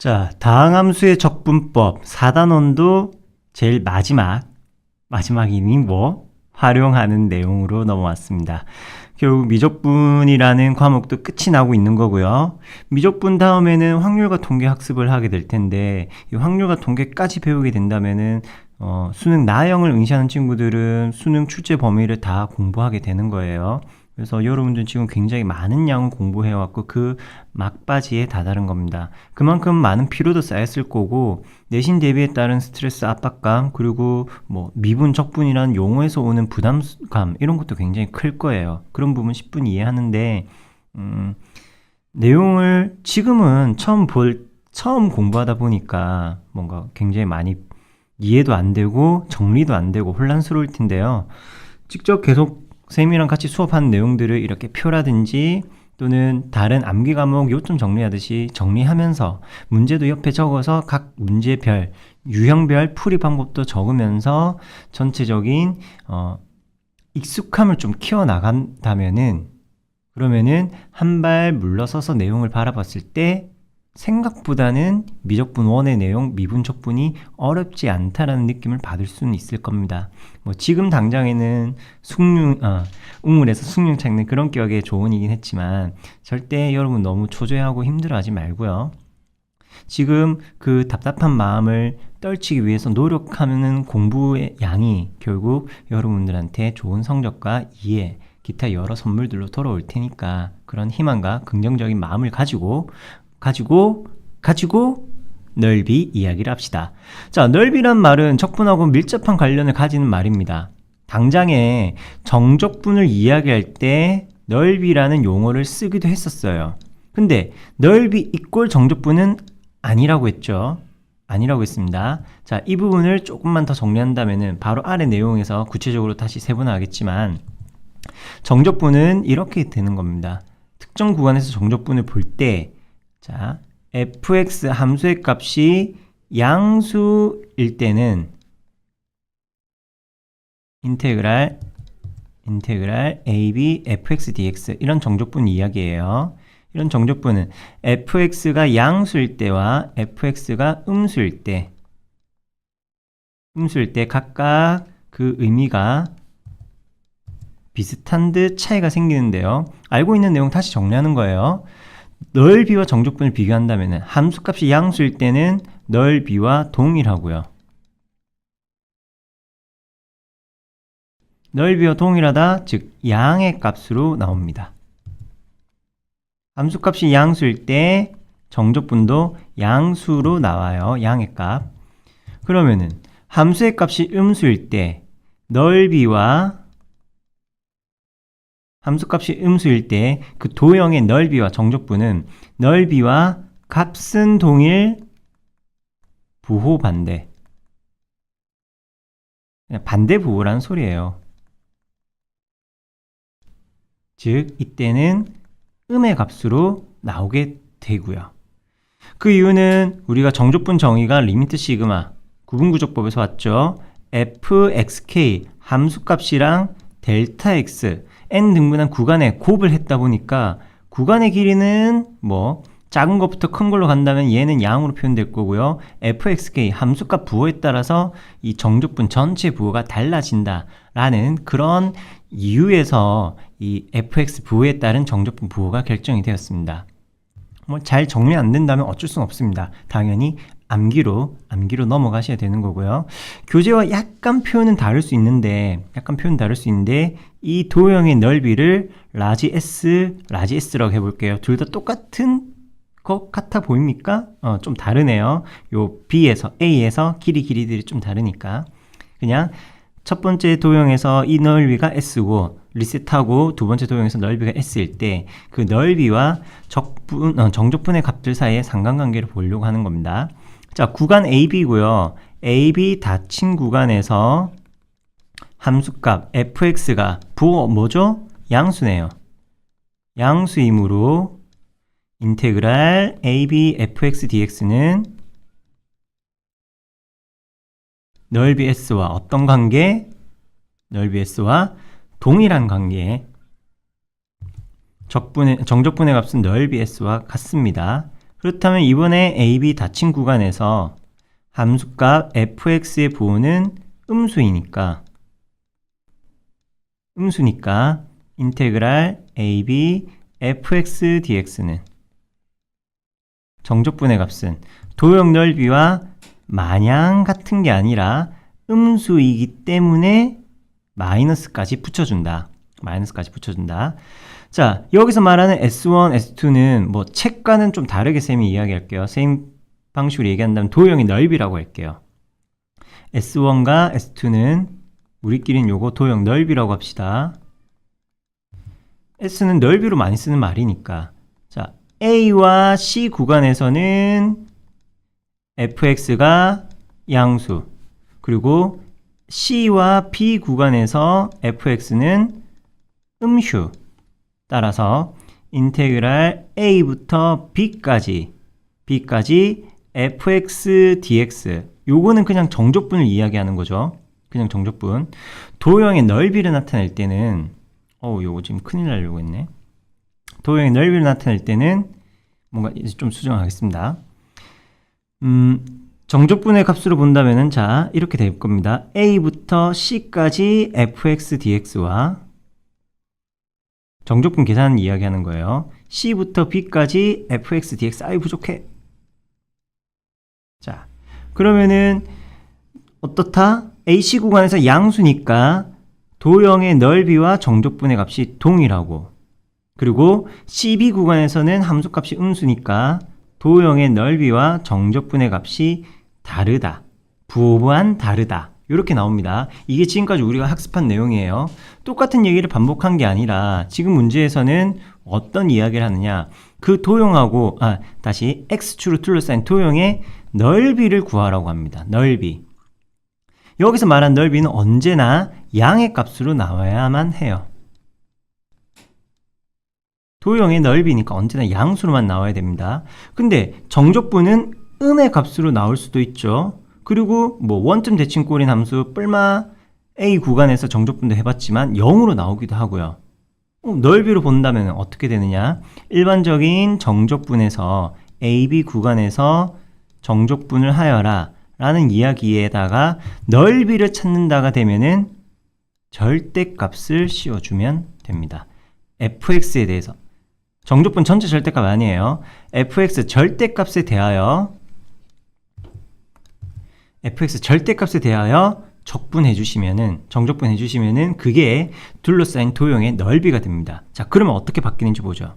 자, 다항함수의 적분법 4단원도 제일 마지막이니 활용하는 내용으로 넘어왔습니다. 결국 미적분이라는 과목도 끝이 나고 있는 거고요. 미적분 다음에는 확률과 통계 학습을 하게 될 텐데 이 확률과 통계까지 배우게 된다면은 수능 나형을 응시하는 친구들은 수능 출제 범위를 다 공부하게 되는 거예요. 그래서 여러분들은 지금 굉장히 많은 양을 공부해왔고 그 막바지에 다다른 겁니다. 그만큼 많은 피로도 쌓였을 거고 내신 대비에 따른 스트레스 압박감 그리고 미분 적분이라는 용어에서 오는 부담감 이런 것도 굉장히 클 거예요. 그런 부분 10분 이해하는데 내용을 지금은 처음 공부하다 보니까 뭔가 굉장히 많이 이해도 안 되고 정리도 안 되고 혼란스러울 텐데요. 직접 계속 쌤이랑 같이 수업하는 내용들을 이렇게 표라든지 또는 다른 암기 과목 요점 정리하듯이 정리하면서 문제도 옆에 적어서 각 문제별, 유형별 풀이 방법도 적으면서 전체적인 익숙함을 좀 키워나간다면은 그러면은 한 발 물러서서 내용을 바라봤을 때 생각보다는 미적분 1의 내용, 미분 적분이 어렵지 않다라는 느낌을 받을 수는 있을 겁니다. 지금 당장에는 웅울에서 숭늉 찾는 그런 격의 조언이긴 했지만 절대 여러분 너무 초조해하고 힘들어하지 말고요. 지금 그 답답한 마음을 떨치기 위해서 노력하는 공부의 양이 결국 여러분들한테 좋은 성적과 이해, 기타 여러 선물들로 돌아올 테니까 그런 희망과 긍정적인 마음을 가지고 넓이 이야기를 합시다. 자, 넓이란 말은 적분하고 밀접한 관련을 가지는 말입니다. 당장에 정적분을 이야기할 때 넓이라는 용어를 쓰기도 했었어요. 근데 넓이 이꼴 정적분은 아니라고 했죠. 아니라고 했습니다. 자, 이 부분을 조금만 더 정리한다면은 바로 아래 내용에서 구체적으로 다시 세분화하겠지만 정적분은 이렇게 되는 겁니다. 특정 구간에서 정적분을 볼 때 자, fx 함수의 값이 양수일 때는 인테그랄 ab fx dx 이런 정적분 이야기예요. 이런 정적분은 fx가 양수일 때와 fx가 음수일 때 각각 그 의미가 비슷한 듯 차이가 생기는데요. 알고 있는 내용 다시 정리하는 거예요. 넓이와 정적분을 비교한다면 함수값이 양수일 때는 넓이와 동일하고요. 넓이와 동일하다, 즉 양의 값으로 나옵니다. 함수값이 양수일 때 정적분도 양수로 나와요. 양의 값. 그러면은 함수의 값이 음수일 때 함수값이 음수일 때 그 도형의 넓이와 정적분은 넓이와 값은 동일, 부호 반대. 반대 부호라는 소리예요. 즉 이때는 음의 값으로 나오게 되고요. 그 이유는 우리가 정적분 정의가 리미트 시그마 구분구조법에서 왔죠. fxk 함수값이랑 델타 x n 등분한 구간에 곱을 했다 보니까 구간의 길이는 작은 것부터 큰 걸로 간다면 얘는 양으로 표현될 거고요. fxk 함수값 부호에 따라서 이 정적분 전체 부호가 달라진다 라는 그런 이유에서 이 fx 부호에 따른 정적분 부호가 결정이 되었습니다. 잘 정리 안 된다면 어쩔 수는 없습니다. 당연히 암기로 넘어가셔야 되는 거고요. 교재와 약간 표현은 다를 수 있는데 이 도형의 넓이를 라지 S라고 해볼게요. 둘 다 똑같은 것 같아 보입니까? 좀 다르네요. 요 A에서 길이들이 좀 다르니까 그냥 첫 번째 도형에서 이 넓이가 S고 리셋하고 두 번째 도형에서 넓이가 S일 때 그 넓이와 정적분의 값들 사이의 상관관계를 보려고 하는 겁니다. 자, 구간 AB고요. AB 닫힌 구간에서 함수값 fx가 부호 뭐죠? 양수네요. 양수이므로 인테그랄 ab fx dx는 넓이 s와 어떤 관계? 넓이 s와 동일한 관계. 정적분의 값은 넓이 s와 같습니다. 그렇다면 이번에 a, b 닫힌 구간에서 함수값 fx의 부호는 음수니까 인테그랄 ab fx dx는 정적분의 값은 도형 넓이와 마냥 같은 게 아니라 음수이기 때문에 마이너스까지 붙여준다. 자, 여기서 말하는 S1, S2는 뭐 책과는 좀 다르게 쌤이 이야기할게요. 쌤 방식으로 얘기한다면 도형의 넓이라고 할게요. S1과 S2는 우리끼리는 요거 도형 넓이라고 합시다. S는 넓이로 많이 쓰는 말이니까. 자, A와 C 구간에서는 fx가 양수, 그리고 C와 B 구간에서 fx는 음수. 따라서 인테그랄 A부터 B까지 fx dx, 요거는 그냥 정적분을 이야기하는 거죠. 그냥 정적분. 도형의 넓이를 나타낼 때는 요거 지금 큰일 나려고 했네. 도형의 넓이를 나타낼 때는 뭔가 이제 좀 수정하겠습니다. 정적분의 값으로 본다면은 자, 이렇게 될 겁니다. A부터 C까지 fx dx와 정적분 계산 이야기하는 거예요. C부터 B까지 fx dx. 아이 부족해. 자, 그러면은 어떻다? AC 구간에서 양수니까 도형의 넓이와 정적분의 값이 동일하고, 그리고 CB 구간에서는 함수값이 음수니까 도형의 넓이와 정적분의 값이 다르다. 부호만 다르다. 이렇게 나옵니다. 이게 지금까지 우리가 학습한 내용이에요. 똑같은 얘기를 반복한 게 아니라 지금 문제에서는 어떤 이야기를 하느냐, 그 도형하고 다시 x축으로 둘러싸인 도형의 넓이를 구하라고 합니다. 넓이. 여기서 말한 넓이는 언제나 양의 값으로 나와야만 해요. 도형의 넓이니까 언제나 양수로만 나와야 됩니다. 근데 정적분은 음의 값으로 나올 수도 있죠. 그리고 뭐 원점 대칭꼴인 함수 뿔마 A 구간에서 정적분도 해봤지만 0으로 나오기도 하고요. 넓이로 본다면 어떻게 되느냐? 일반적인 정적분에서 AB 구간에서 정적분을 하여라 라는 이야기에다가 넓이를 찾는다가 되면은 절대값을 씌워주면 됩니다. fx에 대해서. 정적분 전체 절대값 아니에요. fx 절대값에 대하여 적분해 주시면은, 정적분해 주시면은 그게 둘러싸인 도형의 넓이가 됩니다. 자, 그러면 어떻게 바뀌는지 보죠.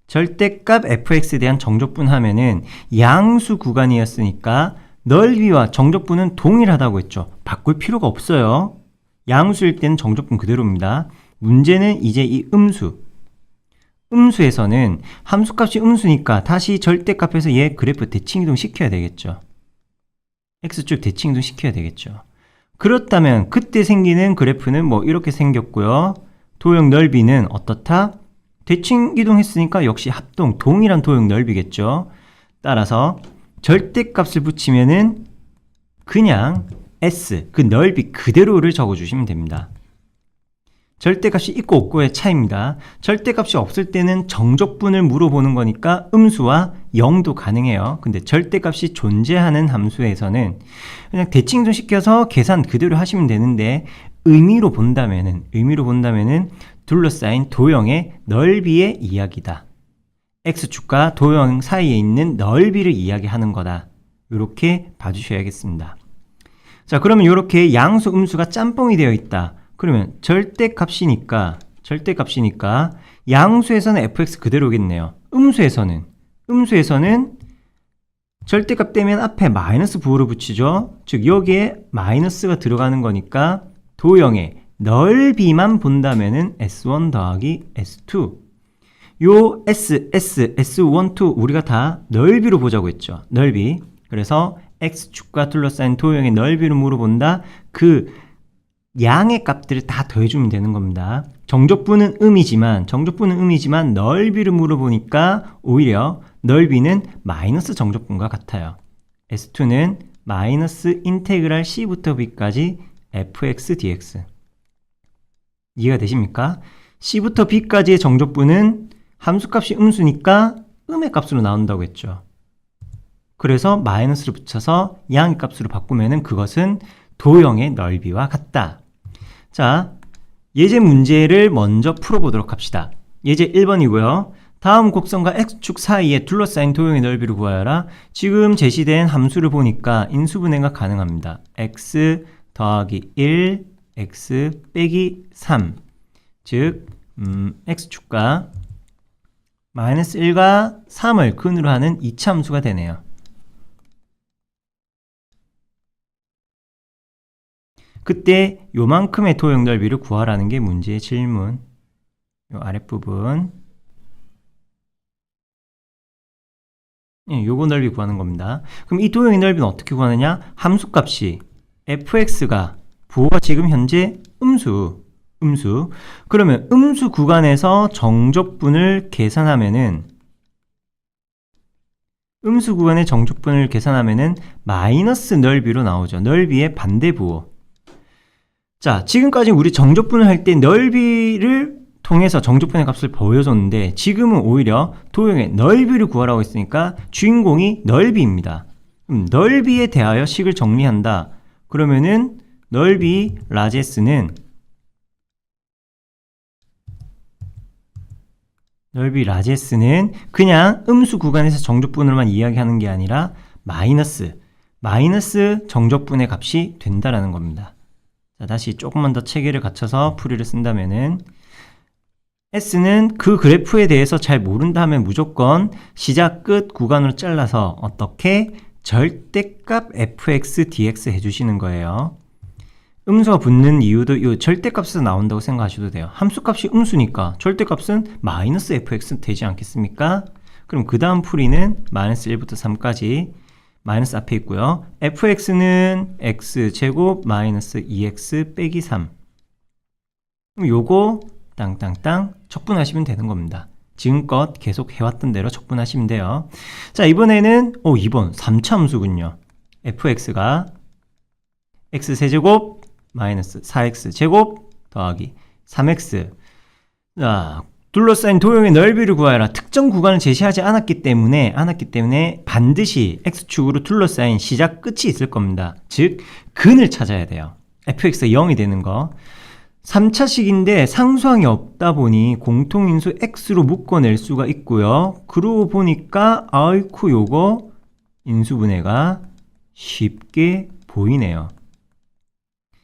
절대값 fx에 대한 정적분 하면은 양수 구간이었으니까 넓이와 정적분은 동일하다고 했죠. 바꿀 필요가 없어요. 양수일 때는 정적분 그대로입니다. 문제는 이제 이 음수에서는 함수값이 음수니까 다시 절대값에서 얘 그래프 대칭이동 시켜야 되겠죠. x축 대칭이동 시켜야 되겠죠. 그렇다면 그때 생기는 그래프는 뭐 이렇게 생겼고요. 도형 넓이는 어떻다? 대칭이동했으니까 역시 합동, 동일한 도형 넓이겠죠. 따라서 절대값을 붙이면은 그냥 s, 그 넓이 그대로를 적어주시면 됩니다. 절대값이 있고 없고의 차이입니다. 절대값이 없을 때는 정적분을 물어보는 거니까 음수와 0도 가능해요. 근데 절대값이 존재하는 함수에서는 그냥 대칭이동 시켜서 계산 그대로 하시면 되는데, 의미로 본다면은 둘러싸인 도형의 넓이의 이야기다. x축과 도형 사이에 있는 넓이를 이야기하는 거다. 이렇게 봐주셔야겠습니다. 자, 그러면 이렇게 양수, 음수가 짬뽕이 되어 있다. 그러면 절대값이니까 양수에서는 fx 그대로겠네요. 음수에서는 절대값 되면 앞에 마이너스 부호를 붙이죠. 즉 여기에 마이너스가 들어가는 거니까 도형의 넓이만 본다면은 S1 더하기 S2. 요 S1, 2 우리가 다 넓이로 보자고 했죠. 넓이. 그래서 X축과 둘러싸인 도형의 넓이를 물어본다. 그 양의 값들을 다 더해주면 되는 겁니다. 정적분은 음이지만 넓이를 물어보니까 오히려 넓이는 마이너스 정적분과 같아요. S2는 마이너스 인테그랄 C부터 B까지 fx dx. 이해가 되십니까? C부터 B까지의 정적분은 함수값이 음수니까 음의 값으로 나온다고 했죠. 그래서 마이너스를 붙여서 양의 값으로 바꾸면은 그것은 도형의 넓이와 같다. 자, 예제 문제를 먼저 풀어보도록 합시다. 예제 1번이고요. 다음 곡선과 x축 사이에 둘러싸인 도형의 넓이를 구하여라. 지금 제시된 함수를 보니까 인수분해가 가능합니다. x 더하기 1, x 빼기 3. 즉 x축과 마이너스 1과 3을 근으로 하는 이차함수가 되네요. 그때 요만큼의 도형 넓이를 구하라는 게 문제의 질문. 요 아랫부분. 요거 넓이 구하는 겁니다. 그럼 이 도형의 넓이는 어떻게 구하느냐? 함수값이 fx가 부호가 지금 현재 음수. 그러면 음수 구간에서 정적분을 계산하면은 마이너스 넓이로 나오죠. 넓이의 반대 부호. 자, 지금까지 우리 정적분을 할 때 넓이를 통해서 정적분의 값을 보여줬는데 지금은 오히려 도형의 넓이를 구하라고 했으니까 주인공이 넓이입니다. 넓이에 대하여 식을 정리한다. 그러면은 넓이 라제스는 그냥 음수 구간에서 정적분으로만 이야기하는 게 아니라 마이너스 정적분의 값이 된다라는 겁니다. 자, 다시 조금만 더 체계를 갖춰서 풀이를 쓴다면은 S는 그 그래프에 대해서 잘 모른다 하면 무조건 시작 끝 구간으로 잘라서 어떻게 절대값 fx dx 해주시는 거예요. 음수가 붙는 이유도 이 절대값에서 나온다고 생각하셔도 돼요. 함수값이 음수니까 절대값은 마이너스 fx 되지 않겠습니까? 그럼 그 다음 풀이는 마이너스 1부터 3까지 마이너스 앞에 있고요. fx는 x제곱 마이너스 2x 빼기 3. 요거 땅땅땅 적분하시면 되는 겁니다. 지금껏 계속 해왔던 대로 적분하시면 돼요. 자, 이번에는 2번 3차 함수군요. fx가 x세제곱 마이너스 4x제곱 더하기 3x. 자, 둘러싸인 도형의 넓이를 구하여라. 특정 구간을 제시하지 않았기 때문에 반드시 x축으로 둘러싸인 시작 끝이 있을 겁니다. 즉 근을 찾아야 돼요. fx가 0이 되는 거. 3차식인데 상수항이 없다 보니 공통인수 x로 묶어낼 수가 있고요. 그러고 보니까 아이쿠 요거 인수분해가 쉽게 보이네요.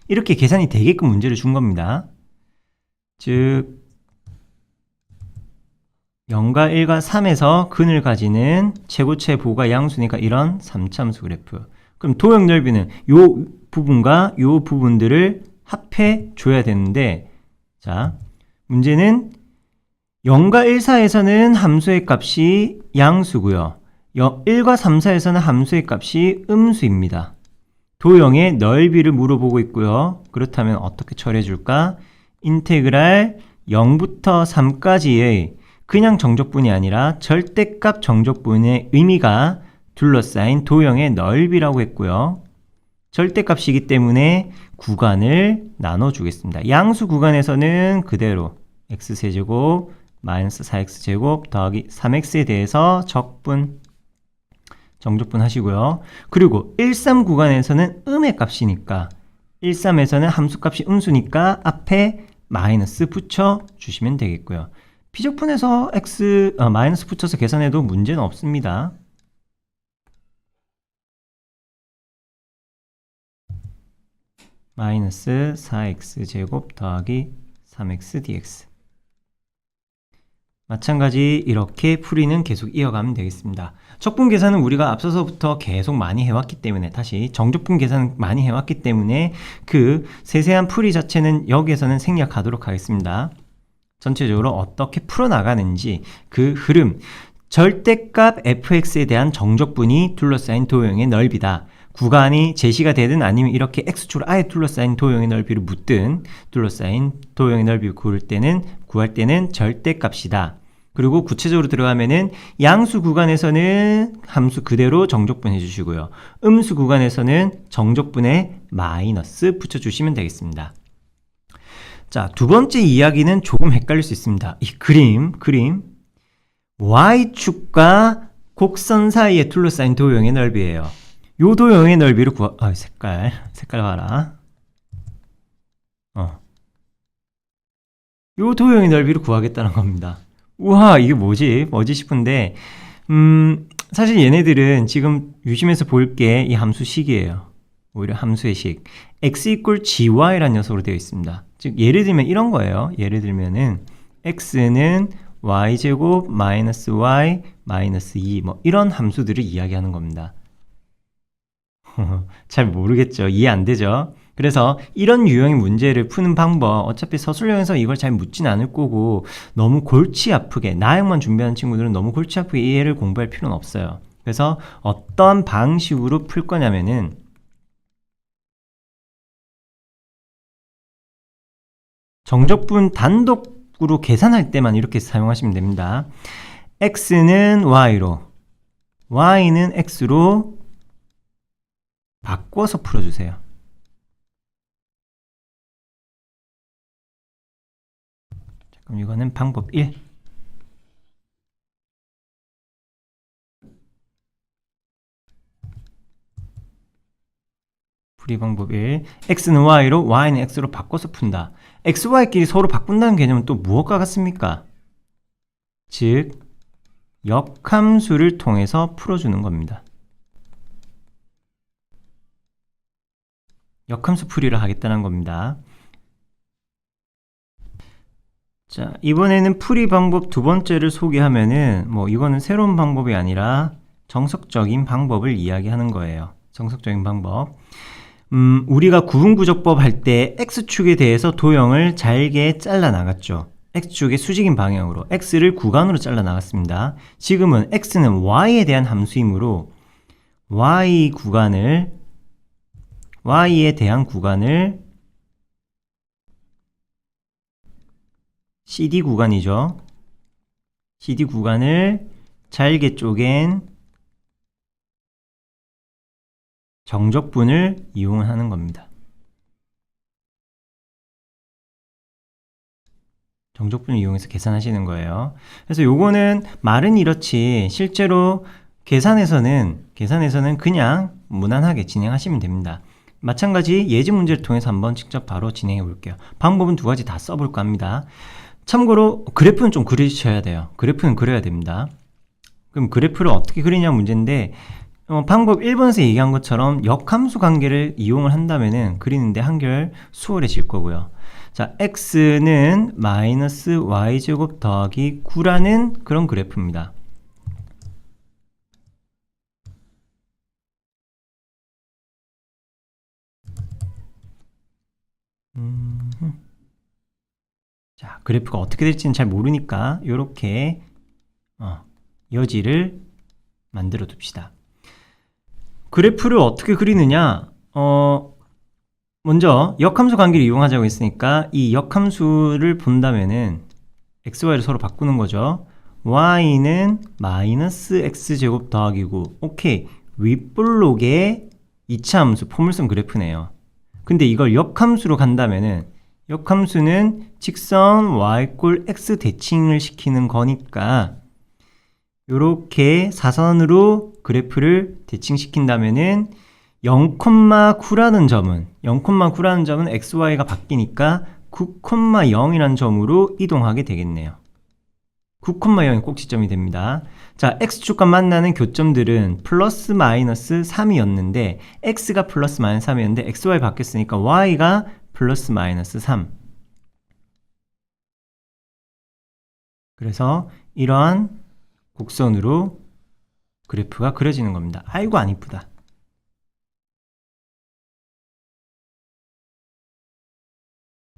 이렇게 계산이 되게끔 문제를 준 겁니다. 즉 0과 1과 3에서 근을 가지는 최고체 부호가 양수니까 이런 3차함수 그래프. 그럼 도형 넓이는 요 부분과 요 부분들을 합해 줘야 되는데, 자, 문제는 0과 1, 4에서는 함수의 값이 양수고요. 1과 3, 4에서는 함수의 값이 음수입니다. 도형의 넓이를 물어보고 있고요. 그렇다면 어떻게 처리해 줄까? 인테그랄 0부터 3까지의 그냥 정적분이 아니라 절대값 정적분의 의미가 둘러싸인 도형의 넓이라고 했고요. 절대값이기 때문에 구간을 나눠주겠습니다. 양수 구간에서는 그대로 x세제곱 마이너스 4x제곱 더하기 3x에 대해서 정적분 하시고요. 그리고 1, 3 구간에서는 음의 값이니까 1, 3에서는 함수값이 음수니까 앞에 마이너스 붙여주시면 되겠고요. 비적분해서 마이너스 붙여서 계산해도 문제는 없습니다. 마이너스 4x제곱 더하기 3x dx. 마찬가지 이렇게 풀이는 계속 이어가면 되겠습니다. 적분 계산은 우리가 앞서서부터 계속 많이 해왔기 때문에, 다시 정적분 계산 많이 해왔기 때문에 그 세세한 풀이 자체는 여기에서는 생략하도록 하겠습니다. 전체적으로 어떻게 풀어나가는지 그 흐름, 절대값 fx에 대한 정적분이 둘러싸인 도형의 넓이다. 구간이 제시가 되든 아니면 이렇게 x축으로 아예 둘러싸인 도형의 넓이를 묻든 둘러싸인 도형의 넓이를 구할 때는 절대값이다. 그리고 구체적으로 들어가면은 양수 구간에서는 함수 그대로 정적분 해주시고요. 음수 구간에서는 정적분에 마이너스 붙여주시면 되겠습니다. 자, 두 번째 이야기는 조금 헷갈릴 수 있습니다. 이 그림. y축과 곡선 사이에 둘러싸인 도형의 넓이에요. 요 도형의 넓이를 색깔 봐라. 요 도형의 넓이를 구하겠다는 겁니다. 우와, 이게 뭐지 싶은데, 사실 얘네들은 지금 유심해서 볼 게 이 함수식이에요. 오히려 함수의 식. x equal gy라는 녀석으로 되어 있습니다. 즉, 예를 들면 이런 거예요. 예를 들면은, x는 y제곱 마이너스 y 마이너스 2, 뭐, 이런 함수들을 이야기하는 겁니다. 잘 모르겠죠? 이해 안 되죠? 그래서 이런 유형의 문제를 푸는 방법, 어차피 서술형에서 이걸 잘 묻진 않을 거고 너무 골치 아프게, 나형만 준비하는 친구들은 너무 골치 아프게 이 얘를 공부할 필요는 없어요. 그래서 어떤 방식으로 풀 거냐면은 정적분 단독으로 계산할 때만 이렇게 사용하시면 됩니다. x는 y로, y는 x로 바꿔서 풀어주세요. 그럼 이거는 방법 1. 풀이 방법 1. x는 y로, y는 x로 바꿔서 푼다. x, y끼리 서로 바꾼다는 개념은 또 무엇과 같습니까? 즉, 역함수를 통해서 풀어주는 겁니다. 역함수 풀이를 하겠다는 겁니다. 자, 이번에는 풀이 방법 두 번째를 소개하면은 이거는 새로운 방법이 아니라 정석적인 방법을 이야기하는 거예요. 정석적인 방법. 우리가 구분구조법 할 때 x축에 대해서 도형을 잘게 잘라 나갔죠. x축의 수직인 방향으로 x를 구간으로 잘라 나갔습니다. 지금은 x는 y에 대한 함수이므로 y에 대한 구간을 CD 구간이죠. CD 구간을 잘게 쪼갠 정적분을 이용하는 겁니다. 정적분을 이용해서 계산하시는 거예요. 그래서 요거는 말은 이렇지 실제로 계산에서는 그냥 무난하게 진행하시면 됩니다. 마찬가지 예지 문제를 통해서 한번 직접 바로 진행해 볼게요. 방법은 두 가지 다 써볼까 합니다. 참고로 그래프는 좀 그리셔야 돼요. 그래프는 그려야 됩니다. 그럼 그래프를 어떻게 그리냐 문제인데 방법 1번에서 얘기한 것처럼 역함수 관계를 이용을 한다면은 그리는데 한결 수월해질 거고요. 자, x는 마이너스 y제곱 더하기 9라는 그런 그래프입니다. 자, 그래프가 어떻게 될지는 잘 모르니까 이렇게 여지를 만들어 둡시다. 그래프를 어떻게 그리느냐? 먼저 역함수 관계를 이용하자고 했으니까 이 역함수를 본다면은 xy를 서로 바꾸는 거죠. y는 마이너스 x제곱 더하기 9. 오케이. 윗볼록의 2차 함수 포물선 그래프네요. 근데 이걸 역함수로 간다면은 역함수는 직선 y꼴 x 대칭을 시키는 거니까 이렇게 사선으로 그래프를 대칭시킨다면은 0,9라는 점은 xy가 바뀌니까 9,0이라는 점으로 이동하게 되겠네요. 9,0이 꼭지점이 됩니다. 자, x축과 만나는 교점들은 플러스 마이너스 3이었는데 x가 플러스 마이너스 3이었는데 xy 바뀌었으니까 y가 플러스 마이너스 3. 그래서 이러한 곡선으로 그래프가 그려지는 겁니다. 아이고 안 이쁘다.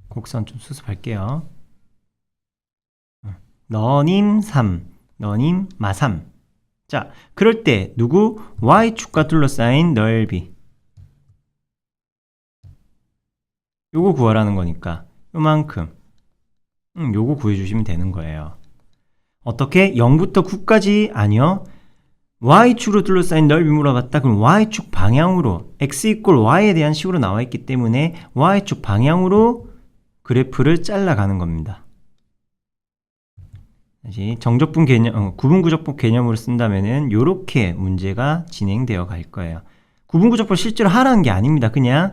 곡선 좀 수습할게요. 너님 3, 너님 마 3. 자, 그럴 때 누구? y축과 둘러싸인 넓이. 요거 구하라는 거니까 요만큼 요거 구해주시면 되는 거예요. 어떻게? 0부터 9까지 아니요. y축으로 둘러싸인 넓이 물어봤다. 그럼 y축 방향으로 x equal y에 대한 식으로 나와 있기 때문에 y축 방향으로 그래프를 잘라가는 겁니다. 다시 정적분 개념, 구분구조법 개념으로 쓴다면은 요렇게 문제가 진행되어 갈 거예요. 구분구조법 실제로 하라는 게 아닙니다. 그냥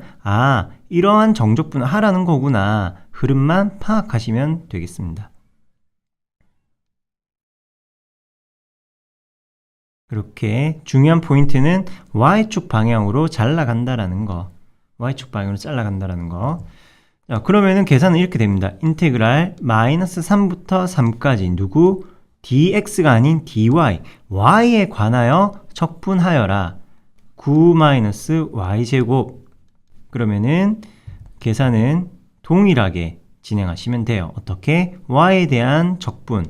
이러한 정적분을 하라는 거구나. 흐름만 파악하시면 되겠습니다. 그렇게 중요한 포인트는 Y축 방향으로 잘 나간다라는 거. Y축 방향으로 잘라간다라는 거. 자, 그러면은 계산은 이렇게 됩니다. 인테그랄 마이너스 3부터 3까지 누구? dx가 아닌 dy, y에 관하여 척분하여라. 9-y제곱. 그러면은 계산은 동일하게 진행하시면 돼요. 어떻게? y에 대한 적분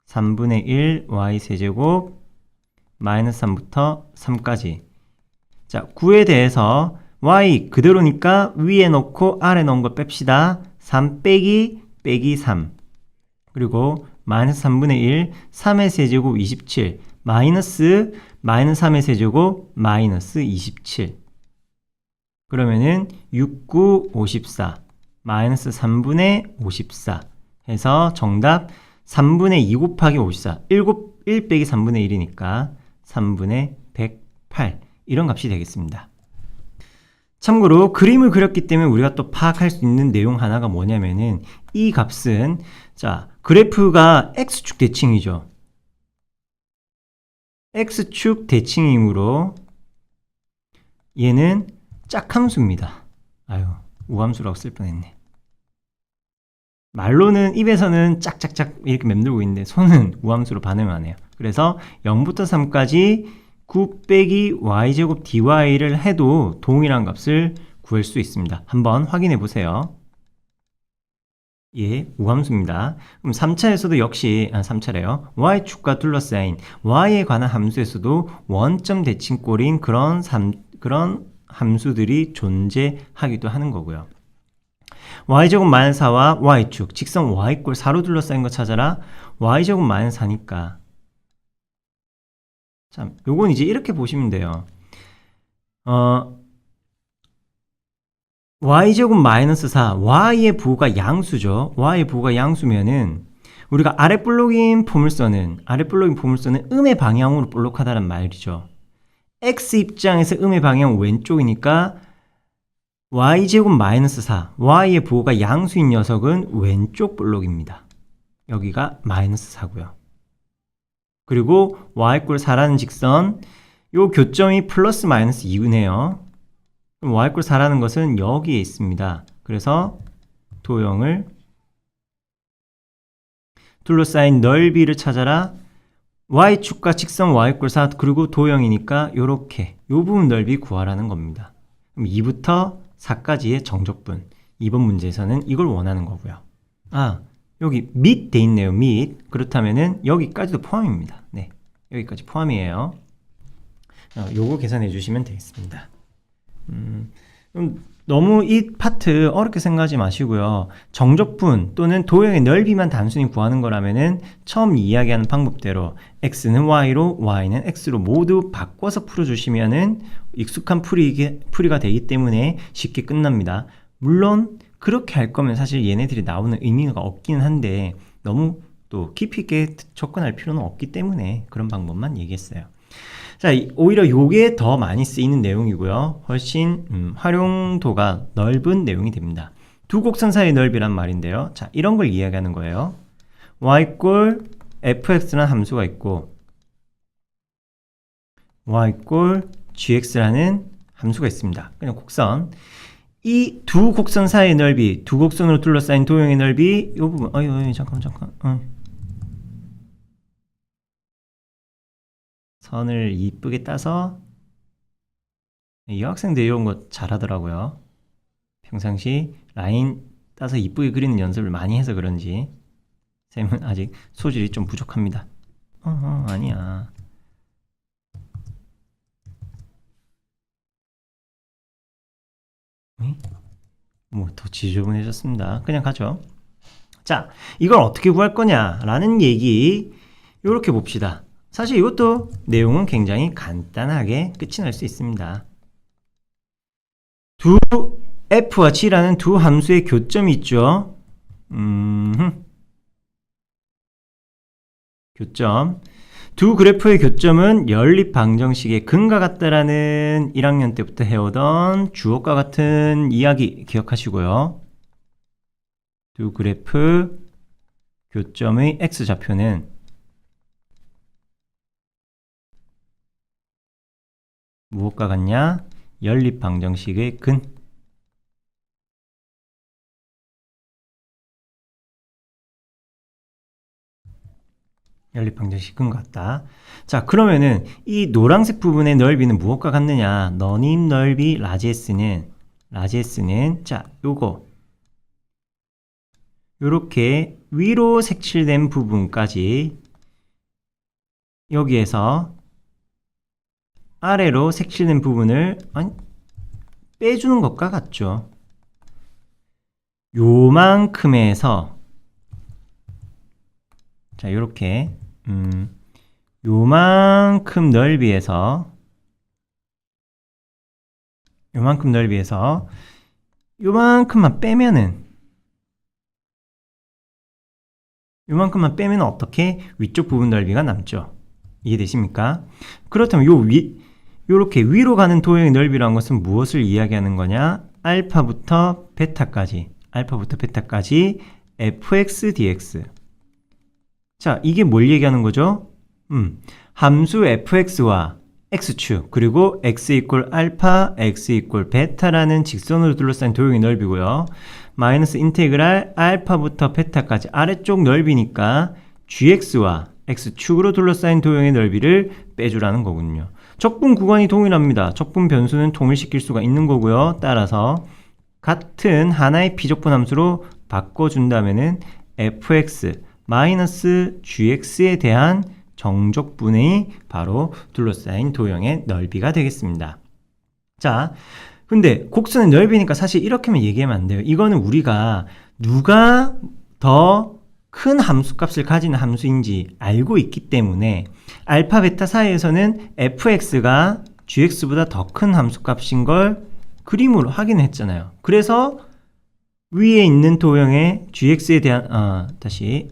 3분의 1 y세제곱 마이너스 3부터 3까지. 자, 9에 대해서 y 그대로니까 위에 놓고 아래 놓은 거 뺍시다. 3 빼기 3. 그리고 마이너스 3분의 1, 3의 세제곱 27, 마이너스 3의 세제곱 마이너스 27. 그러면은 6, 9, 54, 마이너스 3분의 54 해서 정답 3분의 2 곱하기 54, 1 빼기 3분의 1이니까 3분의 108 이런 값이 되겠습니다. 참고로 그림을 그렸기 때문에 우리가 또 파악할 수 있는 내용 하나가 뭐냐면은 이 값은 자 그래프가 x축 대칭이죠. x축 대칭이므로 얘는 짝함수입니다. 아유 우함수라고 쓸 뻔했네. 말로는 입에서는 짝짝짝 이렇게 맴돌고 있는데 손은 우함수로 반응을 안 해요. 그래서 0부터 3까지 9 빼기 y제곱 dy를 해도 동일한 값을 구할 수 있습니다. 한번 확인해 보세요. 예, 우함수입니다. 그럼 3차에서도 역시 3차래요. y축과 둘러싸인 y에 관한 함수에서도 원점 대칭꼴인 그런 함수들이 존재하기도 하는 거고요. y제곱 마이너스 4와 y축, 직선 y꼴 4로 둘러싸인 거 찾아라. y제곱 마이너스 4니까 참, 요건 이제 이렇게 보시면 돼요. y제곱 마이너스 4, y의 부호가 양수죠. y의 부호가 양수면은 우리가 아랫블록인 포물선은 음의 방향으로 볼록하다는 말이죠. x 입장에서 음의 방향은 왼쪽이니까 y제곱 마이너스 4, y의 부호가 양수인 녀석은 왼쪽 블록입니다. 여기가 마이너스 4고요. 그리고 y꼴 4라는 직선 요 교점이 플러스 마이너스 2네요. 그럼 y꼴 4라는 것은 여기에 있습니다. 그래서 도형을 둘러싸인 넓이를 찾아라. y축과 직선 y꼴 4 그리고 도형이니까 요렇게 요 부분 넓이 구하라는 겁니다. 그럼 2부터 4까지의 정적분 2번 문제에서는 이걸 원하는 거고요. 여기 밑 돼 있네요. 밑. 그렇다면은 여기까지도 포함입니다. 네. 여기까지 포함이에요. 요거 계산해 주시면 되겠습니다. 너무 이 파트 어렵게 생각하지 마시고요. 정적분 또는 도형의 넓이만 단순히 구하는 거라면은 처음 이야기하는 방법대로 x는 y로 y는 x로 모두 바꿔서 풀어주시면은 익숙한 풀이가 되기 때문에 쉽게 끝납니다. 물론 그렇게 할 거면 사실 얘네들이 나오는 의미가 없기는 한데 너무 또 깊이 있게 접근할 필요는 없기 때문에 그런 방법만 얘기했어요. 자, 오히려 요게 더 많이 쓰이는 내용이고요. 훨씬 활용도가 넓은 내용이 됩니다. 두 곡선 사이의 넓이란 말인데요. 자, 이런 걸 이야기하는 거예요. y꼴 fx라는 함수가 있고 y꼴 gx라는 함수가 있습니다. 그냥 곡선. 이 두 곡선 사이의 넓이, 두 곡선으로 둘러싸인 도형의 넓이, 이 부분, 잠깐. 선을 이쁘게 따서, 이 학생들 이런 거 잘하더라고요. 평상시 라인 따서 이쁘게 그리는 연습을 많이 해서 그런지, 쌤은 아직 소질이 좀 부족합니다. 아니야. 뭐 더 지저분해졌습니다. 그냥 가죠. 자, 이걸 어떻게 구할 거냐라는 얘기 이렇게 봅시다. 사실 이것도 내용은 굉장히 간단하게 끝이 날 수 있습니다. 두 f와 g라는 두 함수의 교점이 있죠. 교점. 두 그래프의 교점은 연립 방정식의 근과 같다라는 1학년 때부터 해오던 주어과 같은 이야기 기억하시고요. 두 그래프 교점의 x좌표는 무엇과 같냐? 연립 방정식의 근. 연립 방정식 근 같다. 자, 그러면은 이 노란색 부분의 넓이는 무엇과 같느냐? 너님 넓이 라지 S는 자, 요렇게 위로 색칠된 부분까지 여기에서 아래로 색칠된 부분을 빼주는 것과 같죠. 요만큼에서 자, 요렇게 요만큼 넓이에서 요만큼만 빼면 어떻게? 위쪽 부분 넓이가 남죠. 이해되십니까? 그렇다면 요렇게 위로 가는 도형의 넓이라는 것은 무엇을 이야기하는 거냐? 알파부터 베타까지 fx dx. 자, 이게 뭘 얘기하는 거죠? 함수 fx와 x축 그리고 x 이퀄 알파, x 이퀄 베타라는 직선으로 둘러싼 도형의 넓이고요. 마이너스 인테그랄 알파부터 베타까지 아래쪽 넓이니까 gx와 x축으로 둘러싸인 도형의 넓이를 빼주라는 거군요. 적분 구간이 동일합니다. 적분 변수는 통일시킬 수가 있는 거고요. 따라서 같은 하나의 비적분 함수로 바꿔준다면은 fx 마이너스 gx에 대한 정적분의 바로 둘러싸인 도형의 넓이가 되겠습니다. 자, 근데 곡선의 넓이니까 사실 이렇게만 얘기하면 안 돼요. 이거는 우리가 누가 더 큰 함수값을 가지는 함수인지 알고 있기 때문에 알파, 베타 사이에서는 fx가 gx보다 더 큰 함수값인 걸 그림으로 확인했잖아요. 그래서 위에 있는 도형의 gx에 대한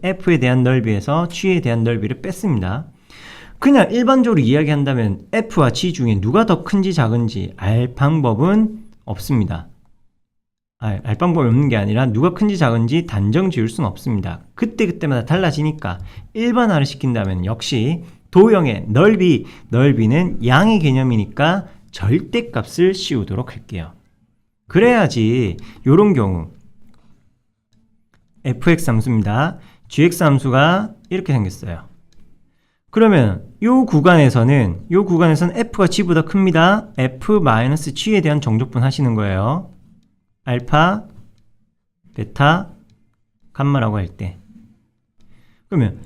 f에 대한 넓이에서 g에 대한 넓이를 뺐습니다. 그냥 일반적으로 이야기한다면 f와 g 중에 누가 더 큰지 작은지 알 방법은 없습니다. 알 방법이 없는 게 아니라 누가 큰지 작은지 단정 지을 수는 없습니다. 그때그때마다 달라지니까 일반화를 시킨다면 역시 도형의 넓이는 양의 개념이니까 절대값을 씌우도록 할게요. 그래야지 요런 경우 fx 함수입니다. gx 함수가 이렇게 생겼어요. 그러면 요 구간에서는 f가 g보다 큽니다. f-g에 대한 정적분 하시는 거예요. 알파, 베타, 감마라고 할 때. 그러면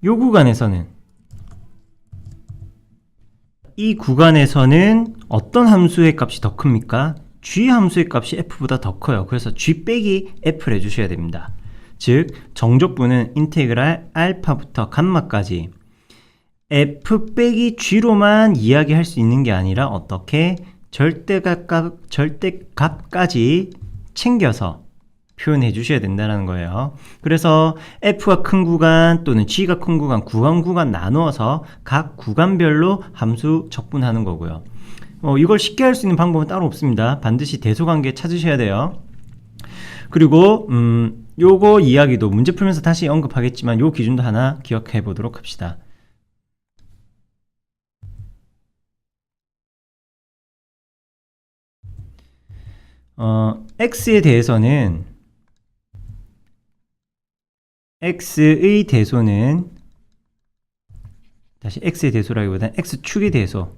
요 구간에서는 이 구간에서는 어떤 함수의 값이 더 큽니까? g 함수의 값이 f보다 더 커요. 그래서 g 빼기 f를 해주셔야 됩니다. 즉 정적분은 인테그랄 알파부터 감마까지 f 빼기 g로만 이야기할 수 있는 게 아니라 어떻게 절대값까지 챙겨서 표현해 주셔야 된다는 거예요. 그래서 f가 큰 구간 또는 g가 큰 구간 나누어서 각 구간별로 함수 적분하는 거고요. 이걸 쉽게 할 수 있는 방법은 따로 없습니다. 반드시 대소관계 찾으셔야 돼요. 그리고 요거 이야기도 문제 풀면서 다시 언급하겠지만 요 기준도 하나 기억해 보도록 합시다. x에 대해서는 x의 대소는 다시 x의 대소라기보다는 x축의 대소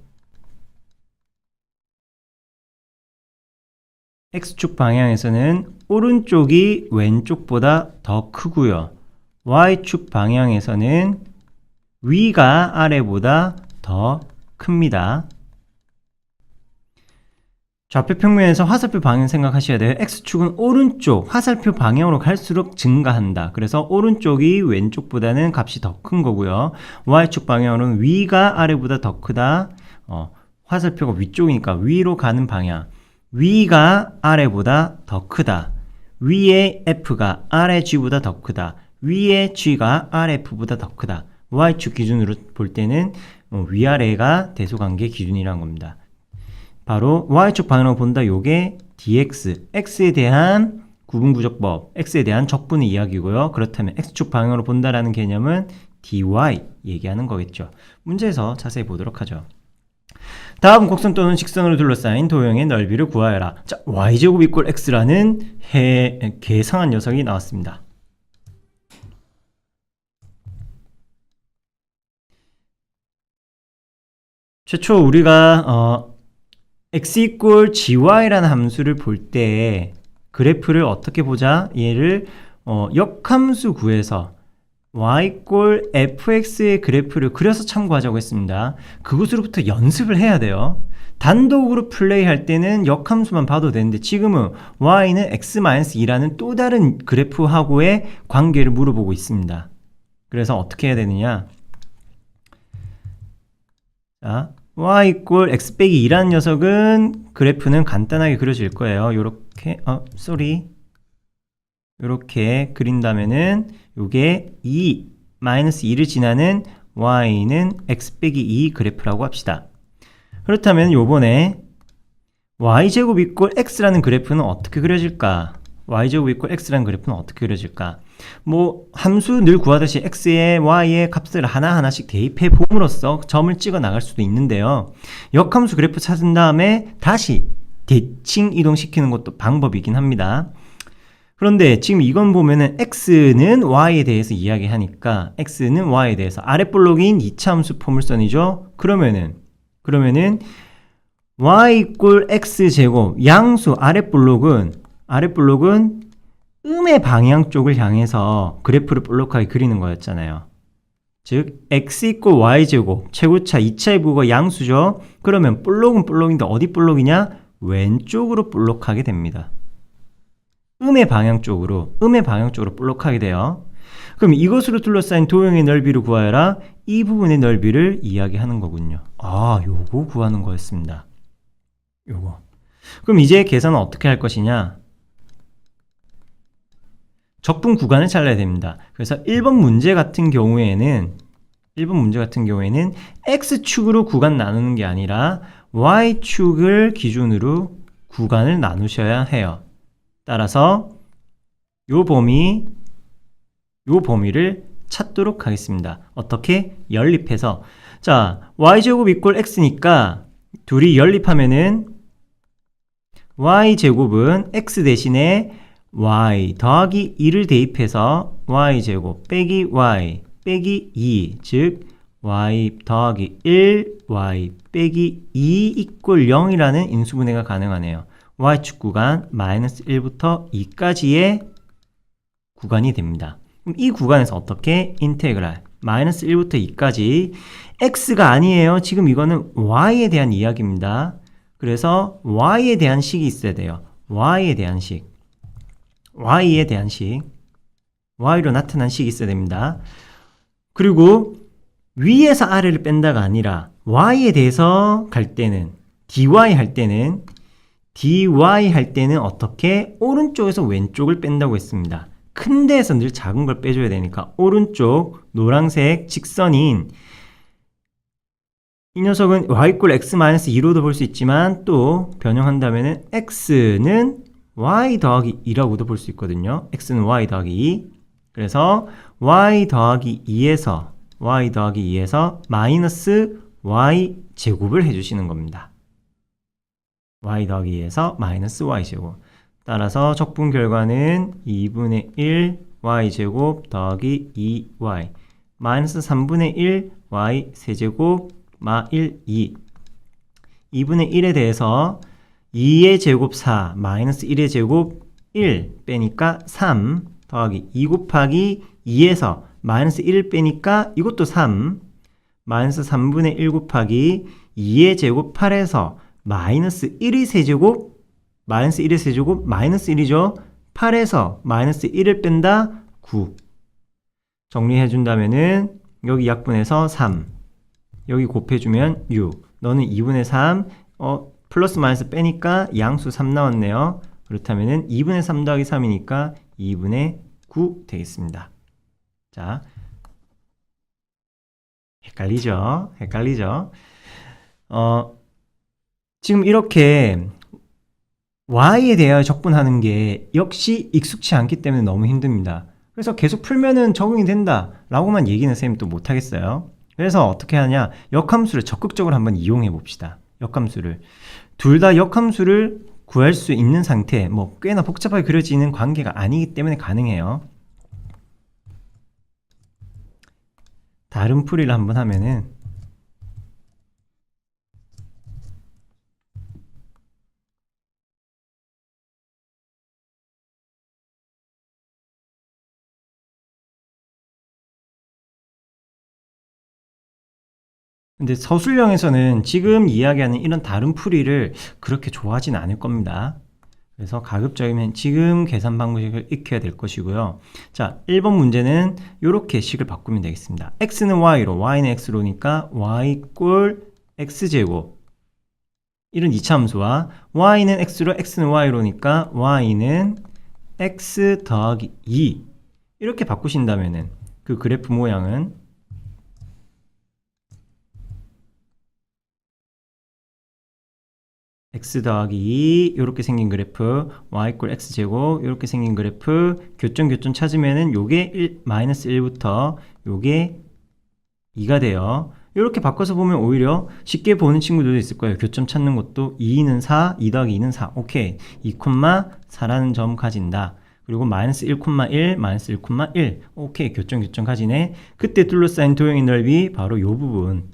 x축 방향에서는 오른쪽이 왼쪽보다 더 크고요. y축 방향에서는 위가 아래보다 더 큽니다. 좌표 평면에서 화살표 방향 생각하셔야 돼요. x축은 오른쪽 화살표 방향으로 갈수록 증가한다. 그래서 오른쪽이 왼쪽보다는 값이 더 큰 거고요. y축 방향으로는 위가 아래보다 더 크다. 화살표가 위쪽이니까 위로 가는 방향. 위가 아래보다 더 크다. 위에 f가 아래 g보다 더 크다. 위의 g가 rf보다 더 크다. y축 기준으로 볼 때는 위아래가 대소관계 기준이라는 겁니다. 바로 y축 방향으로 본다. 요게 dx, x에 대한 구분구조법, x에 대한 적분의 이야기고요. 그렇다면 x축 방향으로 본다라는 개념은 dy 얘기하는 거겠죠. 문제에서 자세히 보도록 하죠. 다음 곡선 또는 직선으로 둘러싸인 도형의 넓이를 구하여라. 자, y제곱 이꼴 x라는 계상한 녀석이 나왔습니다. 최초 우리가 x 이꼴 gy라는 함수를 볼 때 그래프를 어떻게 보자? 얘를 역함수 구해서 y꼴 fx의 그래프를 그려서 참고하자고 했습니다. 그것으로부터 연습을 해야 돼요. 단독으로 플레이할 때는 역함수만 봐도 되는데 지금은 y는 x-2라는 또 다른 그래프하고의 관계를 물어보고 있습니다. 그래서 어떻게 해야 되느냐? 자, y 이꼴 x 빼기 2라는 녀석은 그래프는 간단하게 그려질 거예요. 요렇게 요렇게 그린다면은 요게 2-2를 지나는 y는 x 빼기 2 그래프라고 합시다. 그렇다면 요번에 y제곱 이꼴 x라는 그래프는 어떻게 그려질까? y제곱 이꼴 x라는 그래프는 어떻게 그려질까? 뭐 함수 늘 구하듯이 x에 y의 값을 하나하나씩 대입해 봄으로써 점을 찍어 나갈 수도 있는데요. 역함수 그래프 찾은 다음에 다시 대칭 이동시키는 것도 방법이긴 합니다. 그런데 지금 이건 보면은 x는 y에 대해서 이야기하니까 x는 y에 대해서 아랫블록인 2차 함수 포물선이죠. 그러면은 y 이꼴 x제곱 양수 아랫블록은 음의 방향 쪽을 향해서 그래프를 볼록하게 그리는 거였잖아요. 즉 x 이꼴 y제곱 최고차 2차의 부호가 양수죠. 그러면 볼록은 볼록인데 어디 볼록이냐? 왼쪽으로 볼록하게 됩니다. 음의 방향 쪽으로 볼록하게 돼요. 그럼 이것으로 둘러싸인 도형의 넓이를 구하여라. 이 부분의 넓이를 이야기하는 거군요. 아, 요거 구하는 거였습니다. 요거. 그럼 이제 계산은 어떻게 할 것이냐? 적분 구간을 잘라야 됩니다. 그래서 1번 문제 같은 경우에는 x축으로 구간 나누는 게 아니라 y축을 기준으로 구간을 나누셔야 해요. 따라서 요 범위를 찾도록 하겠습니다. 어떻게? 연립해서 자, y제곱 이꼴 x니까 둘이 연립하면은 y제곱은 x 대신에 y 더하기 2를 대입해서 y제곱 빼기 y 빼기 2 즉 y 더하기 1 y 빼기 2 이꼴 0이라는 인수분해가 가능하네요. y축 구간 마이너스 1부터 2까지의 구간이 됩니다. 그럼 이 구간에서 어떻게? 인테그랄 마이너스 1부터 2까지 x가 아니에요. 지금 이거는 y에 대한 이야기입니다. 그래서 y에 대한 식이 있어야 돼요. y에 대한 식 y로 나타난 식이 있어야 됩니다. 그리고 위에서 아래를 뺀다가 아니라 y에 대해서 갈 때는 dy 할 때는 어떻게? 오른쪽에서 왼쪽을 뺀다고 했습니다. 큰 데에서 늘 작은 걸 빼줘야 되니까 오른쪽 노란색 직선인 이 녀석은 y 꼴 x-2로도 볼 수 있지만 또 변형한다면 x는 y 더하기 2라고도 볼 수 있거든요. x는 y 더하기 2. 그래서 y 더하기 2에서 마이너스 y 제곱을 해주시는 겁니다. y 더하기 2에서 마이너스 y 제곱. 따라서 적분 결과는 2분의 1 y 제곱 더하기 2y 마이너스 3분의 1 y 세제곱 마 1 2 2분의 1에 대해서 2의 제곱 4 마이너스 1의 제곱 1 빼니까 3 더하기 2 곱하기 2에서 마이너스 1을 빼니까 이것도 3 마이너스 3분의 1 곱하기 2의 제곱 8에서 마이너스 1의 세제곱 마이너스 1이죠. 8에서 마이너스 1을 뺀다 9 정리해준다면은 여기 약분해서 3 여기 곱해주면 6 너는 2분의 3 플러스 마이너스 빼니까 양수 3 나왔네요. 그렇다면은 2분의 3 더하기 3이니까 2분의 9 되겠습니다. 자, 헷갈리죠? 헷갈리죠? 지금 이렇게 y에 대하여 적분하는 게 역시 익숙치 않기 때문에 너무 힘듭니다. 그래서 계속 풀면은 적응이 된다 라고만 얘기는 쌤이 또 못하겠어요. 그래서 어떻게 하냐, 역함수를 적극적으로 한번 이용해 봅시다. 역함수를 둘 다 역함수를 구할 수 있는 상태, 뭐 꽤나 복잡하게 그려지는 관계가 아니기 때문에 가능해요. 다른 풀이를 한번 하면은 근데 서술형에서는 지금 이야기하는 이런 다른 풀이를 그렇게 좋아하진 않을 겁니다. 그래서 가급적이면 지금 계산 방식을 익혀야 될 것이고요. 자, 1번 문제는 이렇게 식을 바꾸면 되겠습니다. x는 y로, y는 x로니까 y 꼴 x제곱, 이런 2차 함수와 y는 x로, x는 y로니까 y는 x 더하기 2 이렇게 바꾸신다면은 그 그래프 모양은 x 더하기 2 이렇게 생긴 그래프, y 꼴 x제곱 이렇게 생긴 그래프, 교점 찾으면은 요게 마이너스 1부터 요게 2가 돼요. 이렇게 바꿔서 보면 오히려 쉽게 보는 친구들도 있을 거예요. 교점 찾는 것도 2는 4, 2 더하기 2는 4. 오케이. 2,4라는 점 가진다. 그리고 마이너스 1,1, 마이너스 1,1. 오케이. 교점 가지네. 그때 둘러싸인 도형의 넓이 바로 요 부분.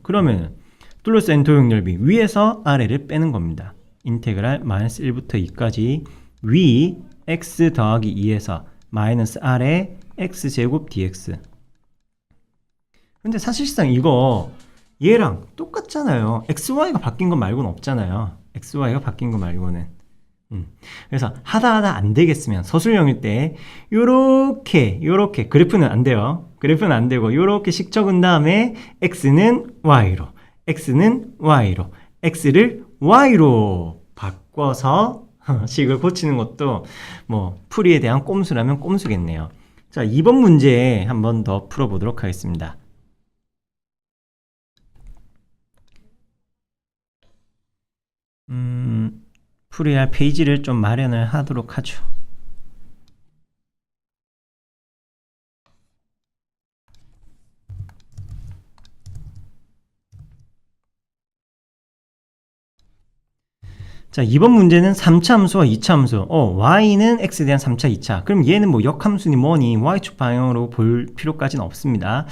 그러면 둘러싸인 도형 넓이 위에서 아래를 빼는 겁니다. 인테그랄 마이너스 1부터 2까지 위 x 더하기 2에서 마이너스 아래 x제곱 dx. 근데 사실상 이거 얘랑 똑같잖아요. xy가 바뀐 것 말고는 없잖아요. xy가 바뀐 것 말고는. 그래서 하다 안 되겠으면 서술형일 때 요렇게 그래프는 안 돼요. 그래프는 안 되고 요렇게 식 적은 다음에 x는 y로, x를 y로 바꿔서 식을 고치는 것도 뭐 풀이에 대한 꼼수라면 꼼수겠네요. 자, 2번 문제 한 번 더 풀어보도록 하겠습니다. 풀이할 페이지를 좀 마련을 하도록 하죠. 자, 이번 문제는 3차 함수와 2차 함수. y는 x에 대한 3차, 2차. 그럼 얘는 뭐 역함수니 뭐니 y축 방향으로 볼 필요까지는 없습니다.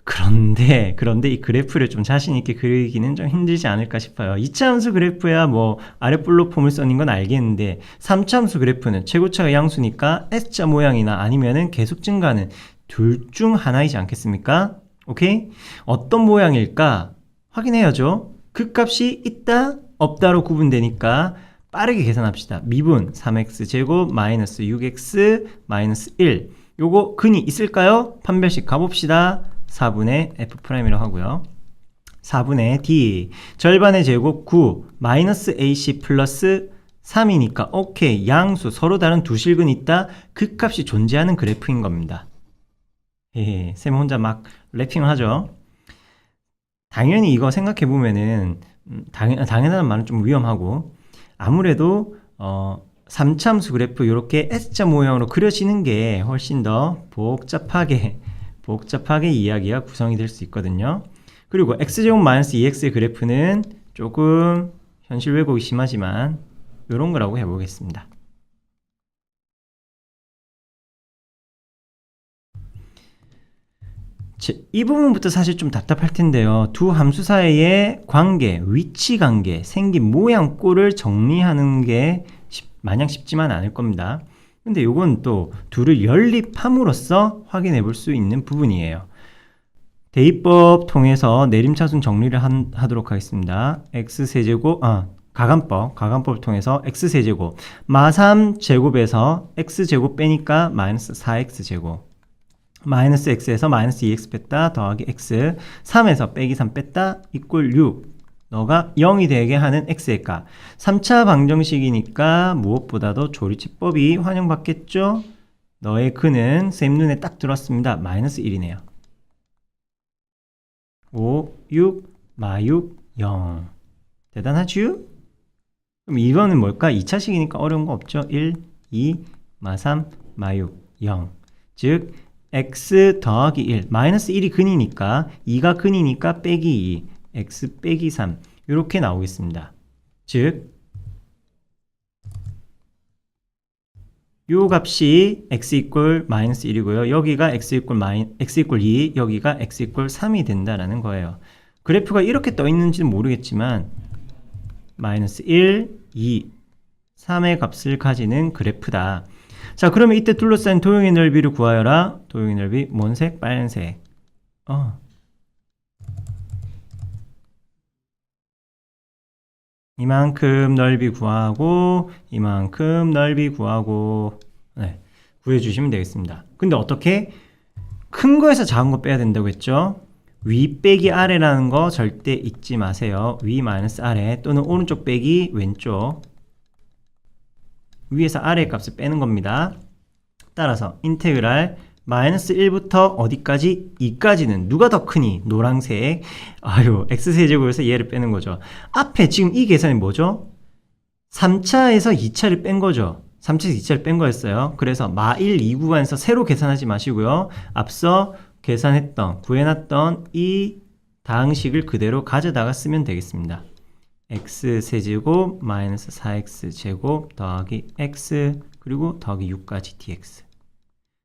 그런데 이 그래프를 좀 자신 있게 그리기는 좀 힘들지 않을까 싶어요. 2차 함수 그래프야 뭐 아래 블록 포물선인 건 알겠는데 3차 함수 그래프는 최고차가 양수니까 S자 모양이나 아니면은 계속 증가하는 둘 중 하나이지 않겠습니까? 오케이? 어떤 모양일까? 확인해야죠. 극값이 있다, 없다로 구분되니까 빠르게 계산합시다. 미분 3x 제곱 마이너스 6x 마이너스 1. 요거 근이 있을까요? 판별식 가봅시다. 4분의 f'이라고 하고요. 4분의 d 절반의 제곱 9 마이너스 ac 플러스 3이니까 오케이. 양수 서로 다른 두 실근이 있다. 극값이 존재하는 그래프인 겁니다. 쌤 혼자 막 래핑을 하죠. 당연히 이거 생각해 보면은 당연하다는 말은 좀 위험하고, 아무래도 3차 함수 그래프 이렇게 S자 모양으로 그려지는 게 훨씬 더 복잡하게 이야기가 구성이 될 수 있거든요. 그리고 x제곱 마이너스 2x의 그래프는 조금 현실 왜곡이 심하지만 이런 거라고 해보겠습니다. 이 부분부터 사실 좀 답답할 텐데요. 두 함수 사이의 관계, 위치 관계, 생긴 모양 꼴을 정리하는 게 마냥 쉽지만 않을 겁니다. 근데 요건 또 둘을 연립함으로써 확인해 볼 수 있는 부분이에요. 대입법 통해서 내림차순 정리를 하도록 하겠습니다. x세제곱, 가간법을 통해서 x세제곱 마3 제곱에서 x제곱 빼니까 마이너스 4x제곱, 마이너스 x에서 마이너스 2x 뺐다 더하기 x, 3에서 빼기 3 뺐다 이꼴 6. 너가 0이 되게 하는 x의 값. 3차 방정식이니까 무엇보다도 조리치법이 환영받겠죠? 너의 그는 쌤 눈에 딱 들었습니다. 마이너스 1이네요. 5, 6, 마육, 0. 대단하죠? 그럼 이거는 뭘까? 2차식이니까 어려운 거 없죠? 1, 2, 마3, 마6, 0. 즉 x 더하기 1, 마이너스 1이 근이니까 2가 근이니까 빼기 2, x 빼기 3 이렇게 나오겠습니다. 즉 요 값이 x 이퀄 마이너스 1이고요. 여기가 x 이퀄 2, 여기가 x 이퀄 3이 된다라는 거예요. 그래프가 이렇게 떠 있는지는 모르겠지만 마이너스 1, 2, 3의 값을 가지는 그래프다. 자, 그러면 이때 둘러싼 도형의 넓이를 구하여라. 도형의 넓이 뭔 색? 빨간색. 이만큼 넓이 구하고 이만큼 넓이 구하고 네, 구해주시면 되겠습니다. 근데 어떻게? 큰 거에서 작은 거 빼야 된다고 했죠? 위 빼기 아래라는 거 절대 잊지 마세요. 위 마이너스 아래 또는 오른쪽 빼기 왼쪽, 위에서 아래의 값을 빼는 겁니다. 따라서 인테그랄 마이너스 1부터 어디까지? 2까지는 누가 더 크니? 노란색. 아유, x세제곱에서 얘를 빼는 거죠. 앞에 지금 이 계산이 뭐죠? 3차에서 2차를 뺀 거죠. 3차에서 2차를 뺀 거였어요. 그래서 마1, 2 구간에서 새로 계산하지 마시고요. 앞서 계산했던, 구해놨던 이 다항식을 그대로 가져다가 쓰면 되겠습니다. x세제곱 마이너스 4x제곱 더하기 x 그리고 더하기 6까지 dx.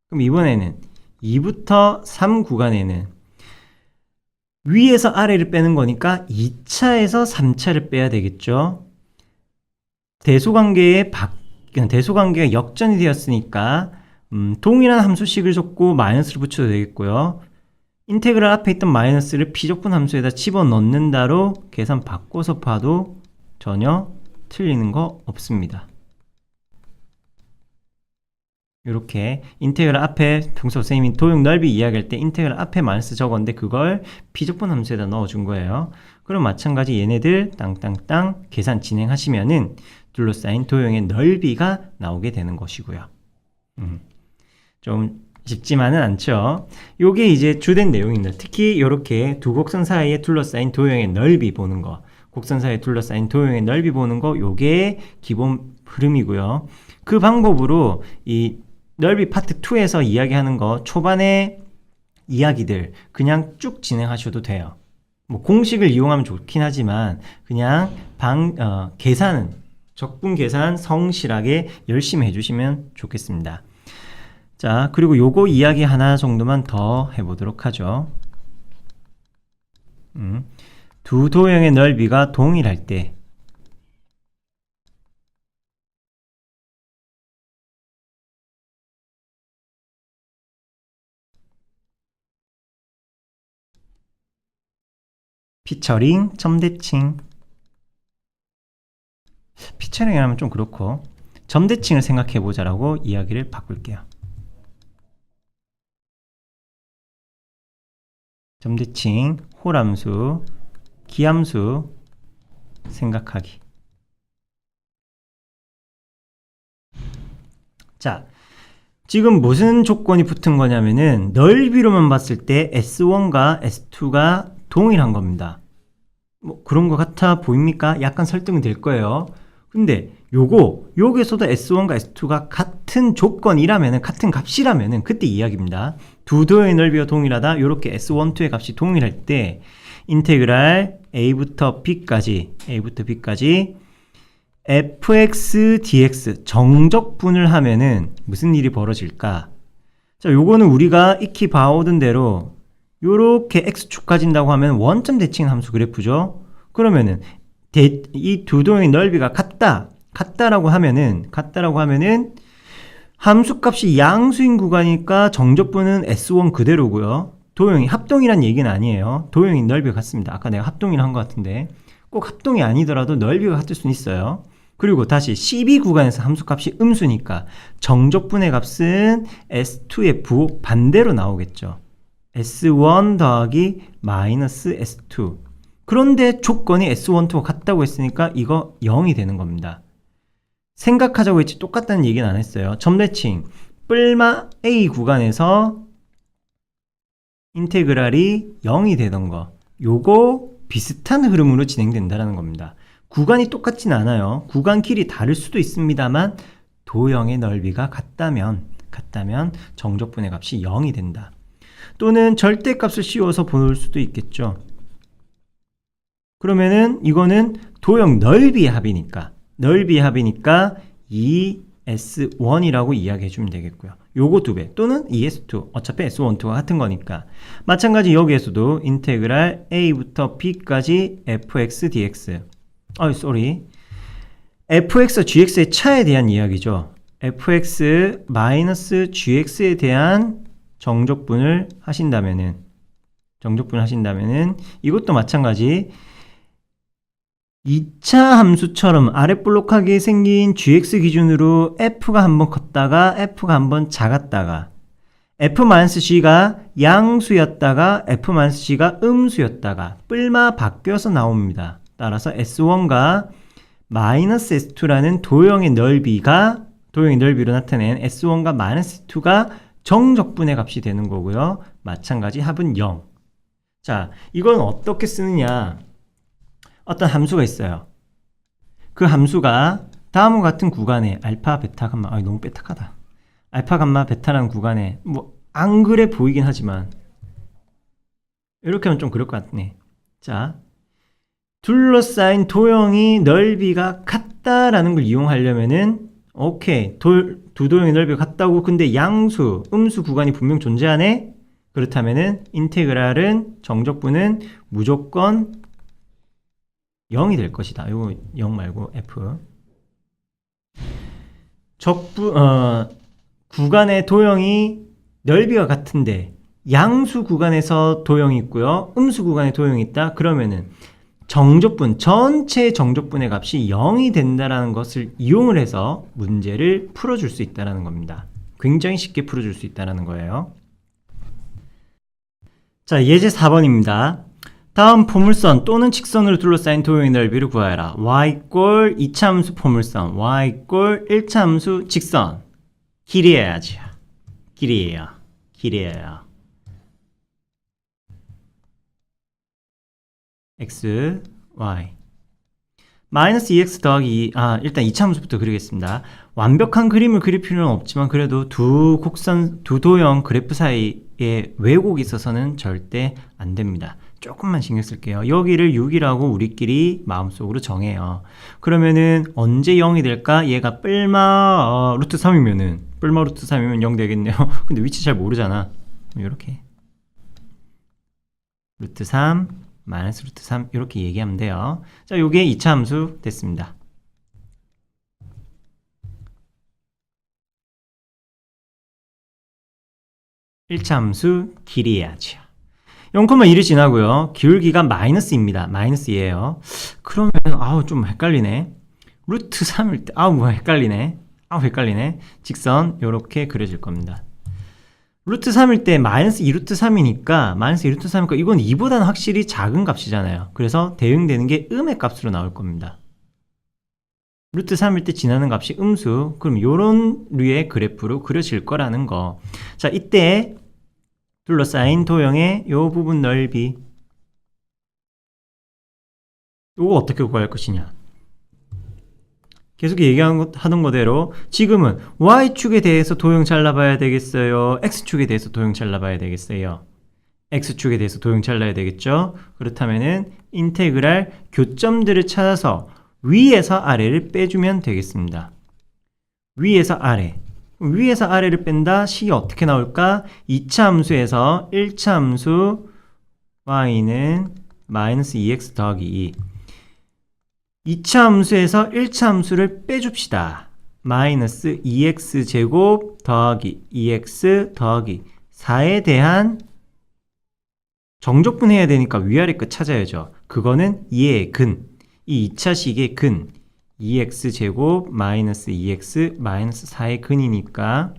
그럼 이번에는 2부터 3 구간에는 위에서 아래를 빼는 거니까 2차에서 3차를 빼야 되겠죠. 대소관계가 역전이 되었으니까 동일한 함수식을 줬고 마이너스를 붙여도 되겠고요. 인테그랄 앞에 있던 마이너스를 피적분 함수에다 집어넣는다로 계산 바꿔서 봐도 전혀 틀리는 거 없습니다. 이렇게 인테그랄 앞에 평소 선생님이 도형 넓이 이야기할 때 인테그랄 앞에 마이너스 적었는데 그걸 피적분 함수에다 넣어준 거예요. 그럼 마찬가지 얘네들 땅땅땅 계산 진행하시면은 둘러싸인 도형의 넓이가 나오게 되는 것이고요. 좀 쉽지만은 않죠. 요게 이제 주된 내용입니다. 특히 이렇게 두 곡선 사이에 둘러싸인 도형의 넓이 보는 거, 곡선 사이에 둘러싸인 도형의 넓이 보는 거, 요게 기본 흐름이고요. 그 방법으로 이 넓이 파트 2에서 이야기하는 거 초반에 이야기들 그냥 쭉 진행하셔도 돼요. 뭐 공식을 이용하면 좋긴 하지만 그냥 계산은 적분 계산 성실하게 열심히 해주시면 좋겠습니다. 자, 그리고 요거 이야기 하나 정도만 더 해보도록 하죠. 두 도형의 넓이가 동일할 때 피처링, 점대칭. 피처링 하면 좀 그렇고 점대칭을 생각해보자라고 이야기를 바꿀게요. 점대칭, 홀함수, 기함수 생각하기. 자, 지금 무슨 조건이 붙은 거냐면은 넓이로만 봤을 때 S1과 S2가 동일한 겁니다. 뭐 그런 것 같아 보입니까? 약간 설득이 될 거예요. 근데 여기서도 S1과 S2가 같은 조건이라면은, 같은 값이라면은 그때 이야기입니다. 두 도형의 넓이가 동일하다. 이렇게 S1, 2의 값이 동일할 때 인테그랄 A부터 B까지 fx dx 정적분을 하면은 무슨 일이 벌어질까? 자, 요거는 우리가 익히 봐오던 대로 요렇게 x축 가진다고 하면 원점 대칭 함수 그래프죠. 그러면은 이 두 도형의 넓이가 같다라고 하면은 함수값이 양수인 구간이니까 정적분은 S1 그대로고요. 도형이 합동이란 얘기는 아니에요. 도형이 넓이가 같습니다. 아까 내가 합동이라 한 것 같은데 꼭 합동이 아니더라도 넓이가 같을 수는 있어요. 그리고 다시 CB 구간에서 함수값이 음수니까 정적분의 값은 S2의 부호 반대로 나오겠죠. S1 더하기 마이너스 S2. 그런데 조건이 S1, 2가 같다고 했으니까 이거 0이 되는 겁니다. 생각하자고 했지 똑같다는 얘기는 안 했어요. 점대칭 뿔마 A 구간에서 인테그랄이 0이 되던 거, 요거 비슷한 흐름으로 진행된다는 겁니다. 구간이 똑같진 않아요. 구간 길이 다를 수도 있습니다만 도형의 넓이가 같다면 정적분의 값이 0이 된다. 또는 절대값을 씌워서 볼 수도 있겠죠. 그러면은 이거는 도형 넓이의 합이니까 2S1이라고 이야기해주면 되겠고요. 요거 2배 또는 2S2 어차피 S1, 2가 같은 거니까 마찬가지 여기에서도 인테그랄 A부터 B까지 fx dx fx와 gx의 차에 대한 이야기죠. fx 마이너스 gx에 대한 정적분을 하신다면은 이것도 마찬가지 2차 함수처럼 아랫볼록하게 생긴 gx 기준으로 f가 한번 컸다가 f가 한번 작았다가 f-g가 양수였다가 f-g가 음수였다가 뿔마 바뀌어서 나옵니다. 따라서 S1과 마이너스 S2라는 도형의 넓이로 나타낸 S1과 마이너스 S2가 정적분의 값이 되는 거고요. 마찬가지 합은 0. 자, 이건 어떻게 쓰느냐? 어떤 함수가 있어요. 그 함수가 다음과 같은 구간에 알파, 베타, 감마, 너무 빼딱하다. 알파, 감마, 베타라는 구간에 안 그래 보이긴 하지만 이렇게 하면 좀 그럴 것 같네. 자, 둘러싸인 도형이 넓이가 같다라는 걸 이용하려면은 오케이, 두 도형의 넓이가 같다고. 근데 양수, 음수 구간이 분명 존재하네. 그렇다면은 인테그랄은 정적분은 무조건 0이 될 것이다. 요거 0 말고 F. 구간의 도형이 넓이가 같은데 양수 구간에서 도형이 있고요. 음수 구간에 도형이 있다. 그러면은 정적분, 전체 정적분의 값이 0이 된다는 것을 이용을 해서 문제를 풀어줄 수 있다는 겁니다. 굉장히 쉽게 풀어줄 수 있다는 거예요. 자, 예제 4번입니다. 다음 포물선 또는 직선으로 둘러싸인 도형의 넓이를 구하여라. y 꼴 2차 함수 포물선, y 꼴 1차 함수 직선. 길이해야지. 길이에요. x, y 마이너스 2x 더하기 2, 일단 2차 함수부터 그리겠습니다. 완벽한 그림을 그릴 필요는 없지만 그래도 두 도형 그래프 사이에 왜곡이 있어서는 절대 안 됩니다. 조금만 신경 쓸게요. 여기를 6이라고 우리끼리 마음속으로 정해요. 그러면은 언제 0이 될까? 얘가 뿔마 루트 3이면은 0 되겠네요. 근데 위치 잘 모르잖아. 이렇게 루트 3 마이너스 루트 3 이렇게 얘기하면 돼요. 자, 요게 2차 함수 됐습니다. (1차) 함수 길이해야죠. 0,1이 지나고요. 기울기가 마이너스입니다. 마이너스예요. 그러면 좀 헷갈리네. 루트 3일 때 헷갈리네. 직선 요렇게 그려질 겁니다. 루트 3일 때 마이너스 2루트 3이니까 이건 2보다는 확실히 작은 값이잖아요. 그래서 대응되는 게 음의 값으로 나올 겁니다. 루트 3일 때 지나는 값이 음수. 그럼 요런 류의 그래프로 그려질 거라는 거. 자, 이때 둘러싸인 도형의 요 부분 넓이 요거 어떻게 구할 것이냐. 계속 얘기하던 거대로 지금은 Y축에 대해서 도형 잘라봐야 되겠어요? X축에 대해서 도형 잘라봐야 되겠어요? X축에 대해서 도형 잘라야 되겠죠? 그렇다면은 인테그랄 교점들을 찾아서 위에서 아래를 빼주면 되겠습니다. 위에서 아래를 뺀다. 식이 어떻게 나올까? 2차 함수에서 1차 함수 y는 마이너스 2x 더하기 2. 2차 함수에서 1차 함수를 빼줍시다. 마이너스 2x 제곱 더하기 2x 더하기 4에 대한 정적분 해야 되니까 위아래 끝 찾아야죠. 그거는 얘의 근. 이 2차 식의 근. 2x 제곱 마이너스 2x 마이너스 4의 근이니까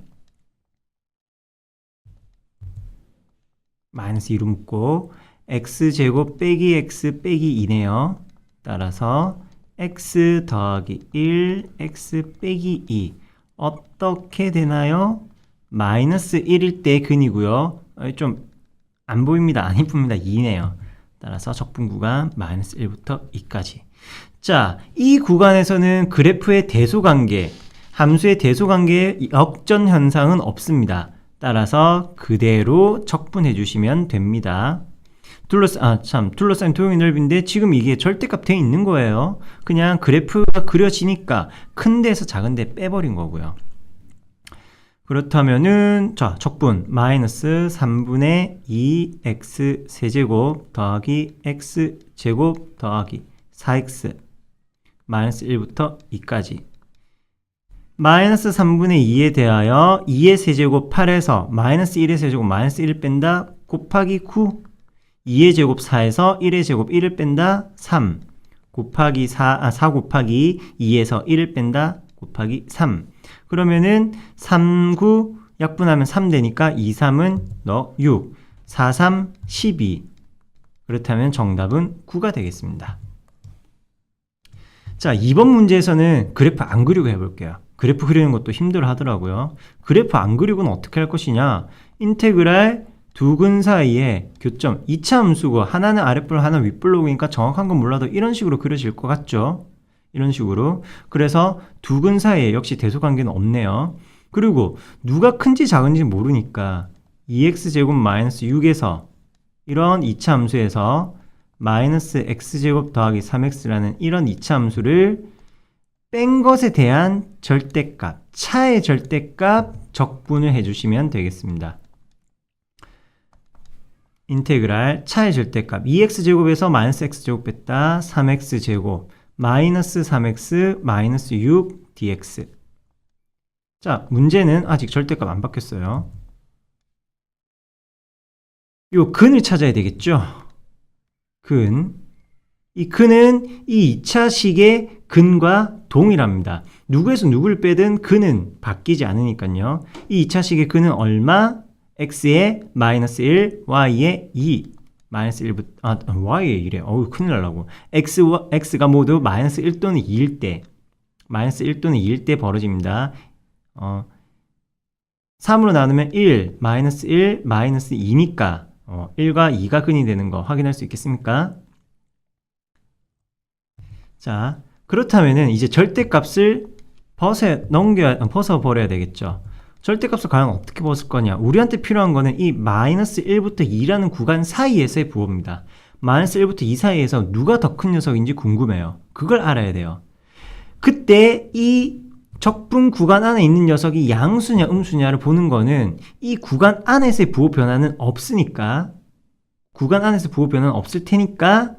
마이너스 2로 묶고 x 제곱 빼기 x 빼기 2네요. 따라서 x 더하기 1 x 빼기 2 어떻게 되나요? 마이너스 1일 때 근이고요. 좀 안 보입니다. 안 이쁩니다. 2네요. 따라서 적분 구간 마이너스 1부터 2까지. 자, 이 구간에서는 그래프의 대소관계, 함수의 대소관계의 역전 현상은 없습니다. 따라서 그대로 적분해 주시면 됩니다. 둘러싸인 도형의 넓이인데 지금 이게 절대값 돼 있는 거예요. 그냥 그래프가 그려지니까 큰 데에서 작은 데 빼버린 거고요. 그렇다면은 자, 적분 마이너스 3분의 2x 세제곱 더하기 x 제곱 더하기 4x 마이너스 1부터 2까지 마이너스 3분의 2에 대하여 2의 세제곱 8에서 마이너스 1의 세제곱 마이너스 1을 뺀다 곱하기 9 2의 제곱 4에서 1의 제곱 1을 뺀다 3 곱하기 4 곱하기 2에서 1을 뺀다 곱하기 3 그러면은 3, 9 약분하면 3 되니까 2, 3은 6 4, 3, 12 그렇다면 정답은 9가 되겠습니다. 자, 이번 문제에서는 그래프 안 그리고 해볼게요. 그래프 그리는 것도 힘들어 하더라고요. 그래프 안 그리고는 어떻게 할 것이냐, 인테그랄 두 근 사이에 교점 2차 함수고 하나는 아랫블록 하나는 윗블록이니까 정확한 건 몰라도 이런 식으로 그려질 것 같죠. 이런 식으로. 그래서 두 근 사이에 역시 대소관계는 없네요. 그리고 누가 큰지 작은지 모르니까 2x제곱 마이너스 6에서 이런 2차 함수에서 마이너스 x제곱 더하기 3x라는 이런 2차 함수를 뺀 것에 대한 절대값, 차의 절대값 적분을 해주시면 되겠습니다. 인테그랄 차의 절대값 2x제곱에서 마이너스 x제곱 뺐다 3x제곱 마이너스 3x 마이너스 6 dx. 자, 문제는 아직 절대값 안 바뀌었어요. 요 근을 찾아야 되겠죠. 근. 이 근은 이 2차식의 근과 동일합니다. 누구에서 누구를 빼든 근은 바뀌지 않으니까요. 이 2차식의 근은 얼마? x에 마이너스 1, y에 2. 마이너스 1부터, y에 1에, 큰일 날라고. x가 모두 마이너스 1 또는 2일 때, 마이너스 1 또는 2일 때 벌어집니다. 3으로 나누면 1, 마이너스 1, 마이너스 2니까, 1과 2가 근이 되는 거 확인할 수 있겠습니까? 자, 그렇다면은 이제 절대값을 벗어버려야 되겠죠. 절대값을 과연 어떻게 벗을 거냐? 우리한테 필요한 거는 이 마이너스 1부터 2라는 구간 사이에서의 부호입니다. 마이너스 1부터 2 사이에서 누가 더 큰 녀석인지 궁금해요. 그걸 알아야 돼요. 그때 이 적분 구간 안에 있는 녀석이 양수냐 음수냐를 보는 거는 이 구간 안에서의 부호 변화는 없으니까, 구간 안에서 부호 변화는 없을 테니까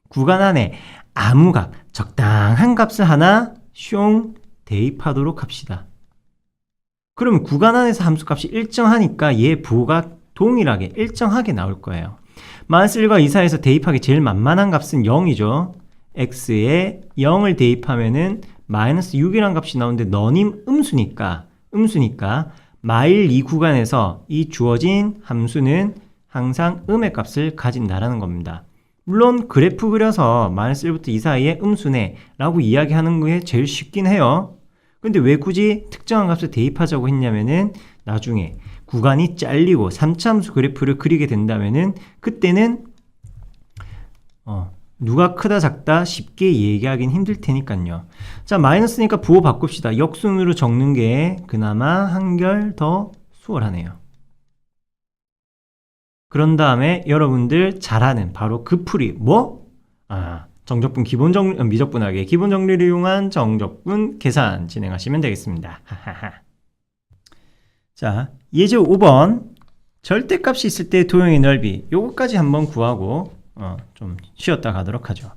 구간 안에 아무 값, 적당한 값을 하나 숑 대입하도록 합시다. 그러면 구간 안에서 함수값이 일정하니까 얘 부호가 동일하게 일정하게 나올 거예요. 마이너스 1과 2 사이에서 대입하기 제일 만만한 값은 0이죠. x에 0을 대입하면은 마이너스 6이라는 값이 나오는데 너님 음수니까 마일 이 구간에서 이 주어진 함수는 항상 음의 값을 가진다라는 겁니다. 물론 그래프 그려서 마이너스 1부터 2 사이에 음수네 라고 이야기하는 게 제일 쉽긴 해요. 근데 왜 굳이 특정한 값을 대입하자고 했냐면은 나중에 구간이 잘리고 3차 함수 그래프를 그리게 된다면은 그때는 누가 크다 작다 쉽게 얘기하긴 힘들 테니까요. 자, 마이너스니까 부호 바꿉시다. 역순으로 적는 게 그나마 한결 더 수월하네요. 그런 다음에 여러분들 잘 아는 바로 그 풀이 뭐? 정적분 미적분하게 기본 정리를 이용한 정적분 계산 진행하시면 되겠습니다. 자, 예제 5번 절대값이 있을 때 도형의 넓이 요거까지 한번 구하고 좀 쉬었다 가도록 하죠.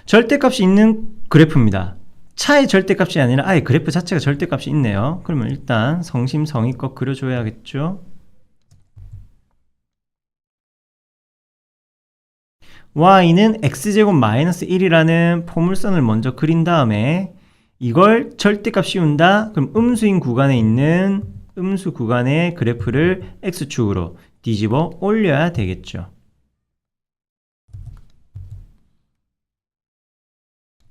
절대값이 있는 그래프입니다. 차의 절대값이 아니라 아예 그래프 자체가 절대값이 있네요. 그러면 일단 성심성의껏 그려줘야겠죠. y는 x제곱 마이너스 1이라는 포물선을 먼저 그린 다음에 이걸 절대값 씌운다. 그럼 음수인 구간에 있는 음수 구간의 그래프를 x축으로 뒤집어 올려야 되겠죠.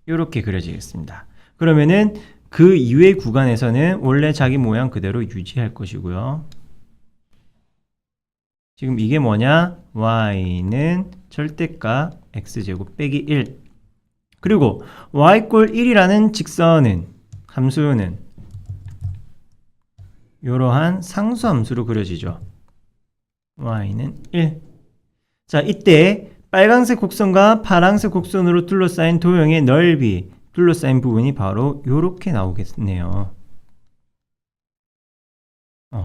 이렇게 그려지겠습니다. 그러면은 그 이외의 구간에서는 원래 자기 모양 그대로 유지할 것이고요. 지금 이게 뭐냐? y는 절대값 x제곱 빼기 1. 그리고 y 꼴 1이라는 직선은, 함수는 이러한 상수함수로 그려지죠. y는 1. 자, 이때 빨간색 곡선과 파란색 곡선으로 둘러싸인 도형의 넓이, 둘러싸인 부분이 바로 이렇게 나오겠네요.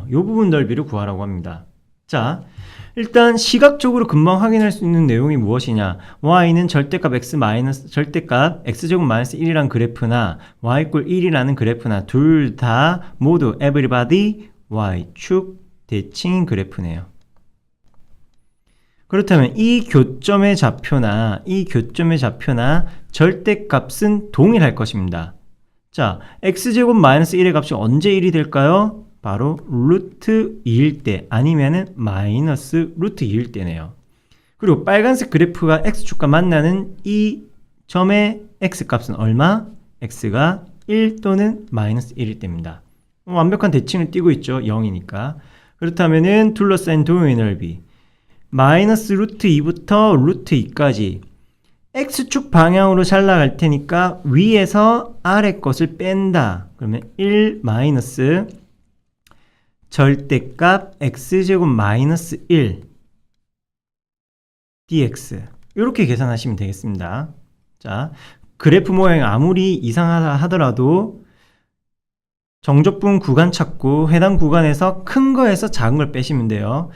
이 부분 넓이를 구하라고 합니다. 자, 일단 시각적으로 금방 확인할 수 있는 내용이 무엇이냐? y는 절대값 절대값 x제곱 마이너스 1이란 그래프나 y 꼴 1이라는 그래프나 둘 다 모두 everybody y축 대칭인 그래프네요. 그렇다면 이 교점의 좌표나 절대값은 동일할 것입니다. 자, x제곱 마이너스 1의 값이 언제 1이 될까요? 바로 루트 2일 때, 아니면은 마이너스 루트 2일 때네요. 그리고 빨간색 그래프가 x축과 만나는 이 점의 x값은 얼마? x가 1 또는 마이너스 1일 때입니다. 완벽한 대칭을 띄고 있죠. 0이니까. 그렇다면은 둘러싸인 도형의 넓이 마이너스 루트 2부터 루트 2까지 x축 방향으로 잘 나갈 테니까 위에서 아래 것을 뺀다. 그러면 1 마이너스 절대값 x제곱 마이너스 1 dx 이렇게 계산하시면 되겠습니다. 자, 그래프 모양이 아무리 이상하다 하더라도 정적분 구간 찾고 해당 구간에서 큰 거에서 작은 걸 빼시면 돼요.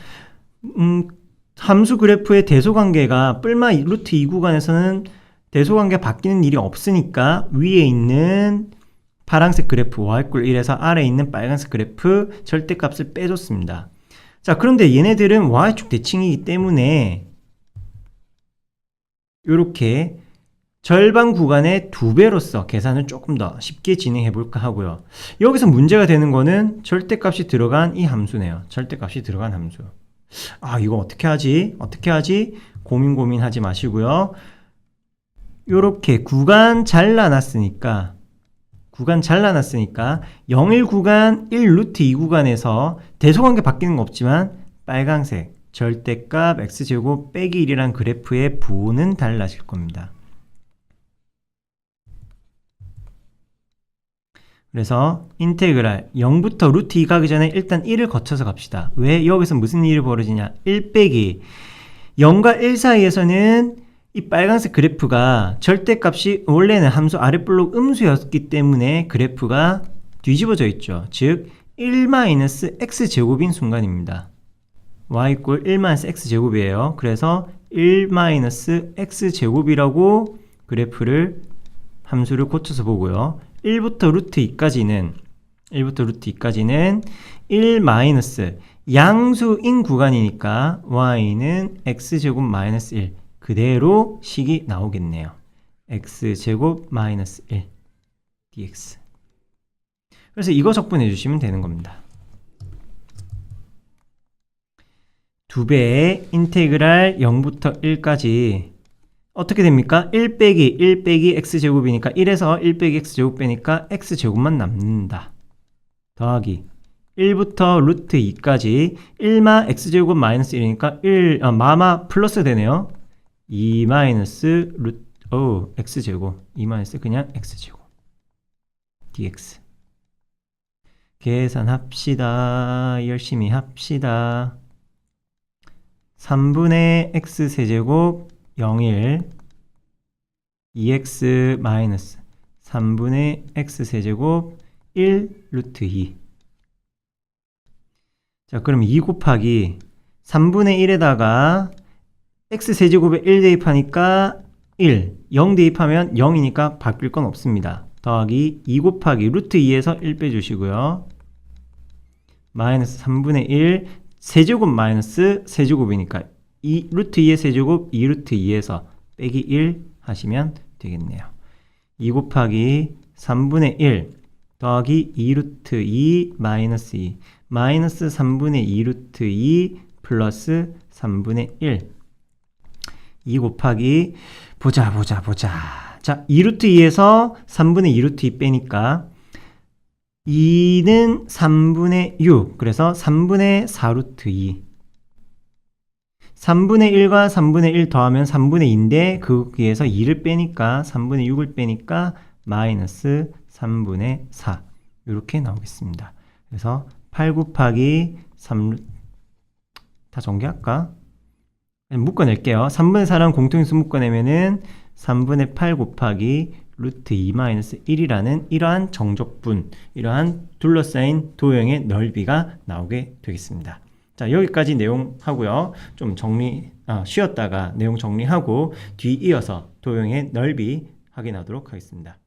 함수 그래프의 대소관계가 뿔마 루트 2 구간에서는 대소관계 바뀌는 일이 없으니까 위에 있는 파란색 그래프 y꼴 1에서 아래에 있는 빨간색 그래프 절대값을 빼줬습니다. 자, 그런데 얘네들은 y축 대칭이기 때문에 이렇게 절반 구간의 2배로서 계산을 조금 더 쉽게 진행해 볼까 하고요. 여기서 문제가 되는 거는 절대값이 들어간 이 함수네요. 절대값이 들어간 함수. 아, 이거 어떻게 하지? 고민하지 마시고요. 이렇게 구간 잘라놨으니까 01 구간 1 루트 2 구간에서 대소관계 바뀌는 거 없지만 빨간색 절대값 x제곱 빼기 1이란 그래프의 부호는 달라질 겁니다. 그래서 인테그랄 0부터 루트 2 가기 전에 일단 1을 거쳐서 갑시다. 왜? 여기서 무슨 일이 벌어지냐? 1 빼기 0과 1 사이에서는 이 빨간색 그래프가 절대값이 원래는 함수 아랫블록 음수였기 때문에 그래프가 뒤집어져 있죠. 즉 1-x제곱인 순간입니다. y 꼴 1-x제곱이에요. 그래서 1-x제곱이라고 그래프를 함수를 고쳐서 보고요. 1부터 루트 2까지는 1 마이너스 양수인 구간이니까 y는 x제곱 마이너스 1 그대로 식이 나오겠네요. x제곱 마이너스 1 dx. 그래서 이거 적분해 주시면 되는 겁니다. 2배의 인테그랄 0부터 1까지 어떻게 됩니까? 1 빼기 x제곱이니까 1에서 1 빼기 x제곱 빼니까 x제곱만 남는다. 더하기 1부터 루트 2까지 1마 x제곱 마이너스 1이니까 마마 플러스 되네요. 2 마이너스 x제곱 2 마이너스 그냥 x제곱 dx. 계산합시다. 열심히 합시다. 3분의 x세제곱 01 2x 마이너스 3분의 x세제곱 1 루트 2. 자, 그럼 2 곱하기 3분의 1에다가 x세제곱에 1 대입하니까 1, 0 대입하면 0이니까 바뀔 건 없습니다. 더하기 2 곱하기 루트 2에서 1 빼주시고요. 마이너스 3분의 1 세제곱 마이너스 세제곱이니까 루트 2의 세제곱 2 루트 2에서 빼기 1 하시면 되겠네요. 2 곱하기 3분의 1 더하기 2 루트 2 마이너스 2 마이너스 3분의 2 루트 2 플러스 3분의 1 2 곱하기 보자. 자, 2 루트 2에서 3분의 2 루트 2 빼니까 2는 3분의 6 그래서 3분의 4 루트 2 3분의 1과 3분의 1 더하면 3분의 2인데 거기에서 2를 빼니까 3분의 6을 빼니까 마이너스 3분의 4 이렇게 나오겠습니다. 그래서 8 곱하기 3 다 전개할까? 묶어낼게요. 3분의 4랑 공통인수 묶어내면은 3분의 8 곱하기 루트 2 마이너스 1이라는 이러한 정적분, 이러한 둘러싸인 도형의 넓이가 나오게 되겠습니다. 자, 여기까지 내용 하고요. 좀 쉬었다가 내용 정리하고 뒤 이어서 도형의 넓이 확인하도록 하겠습니다.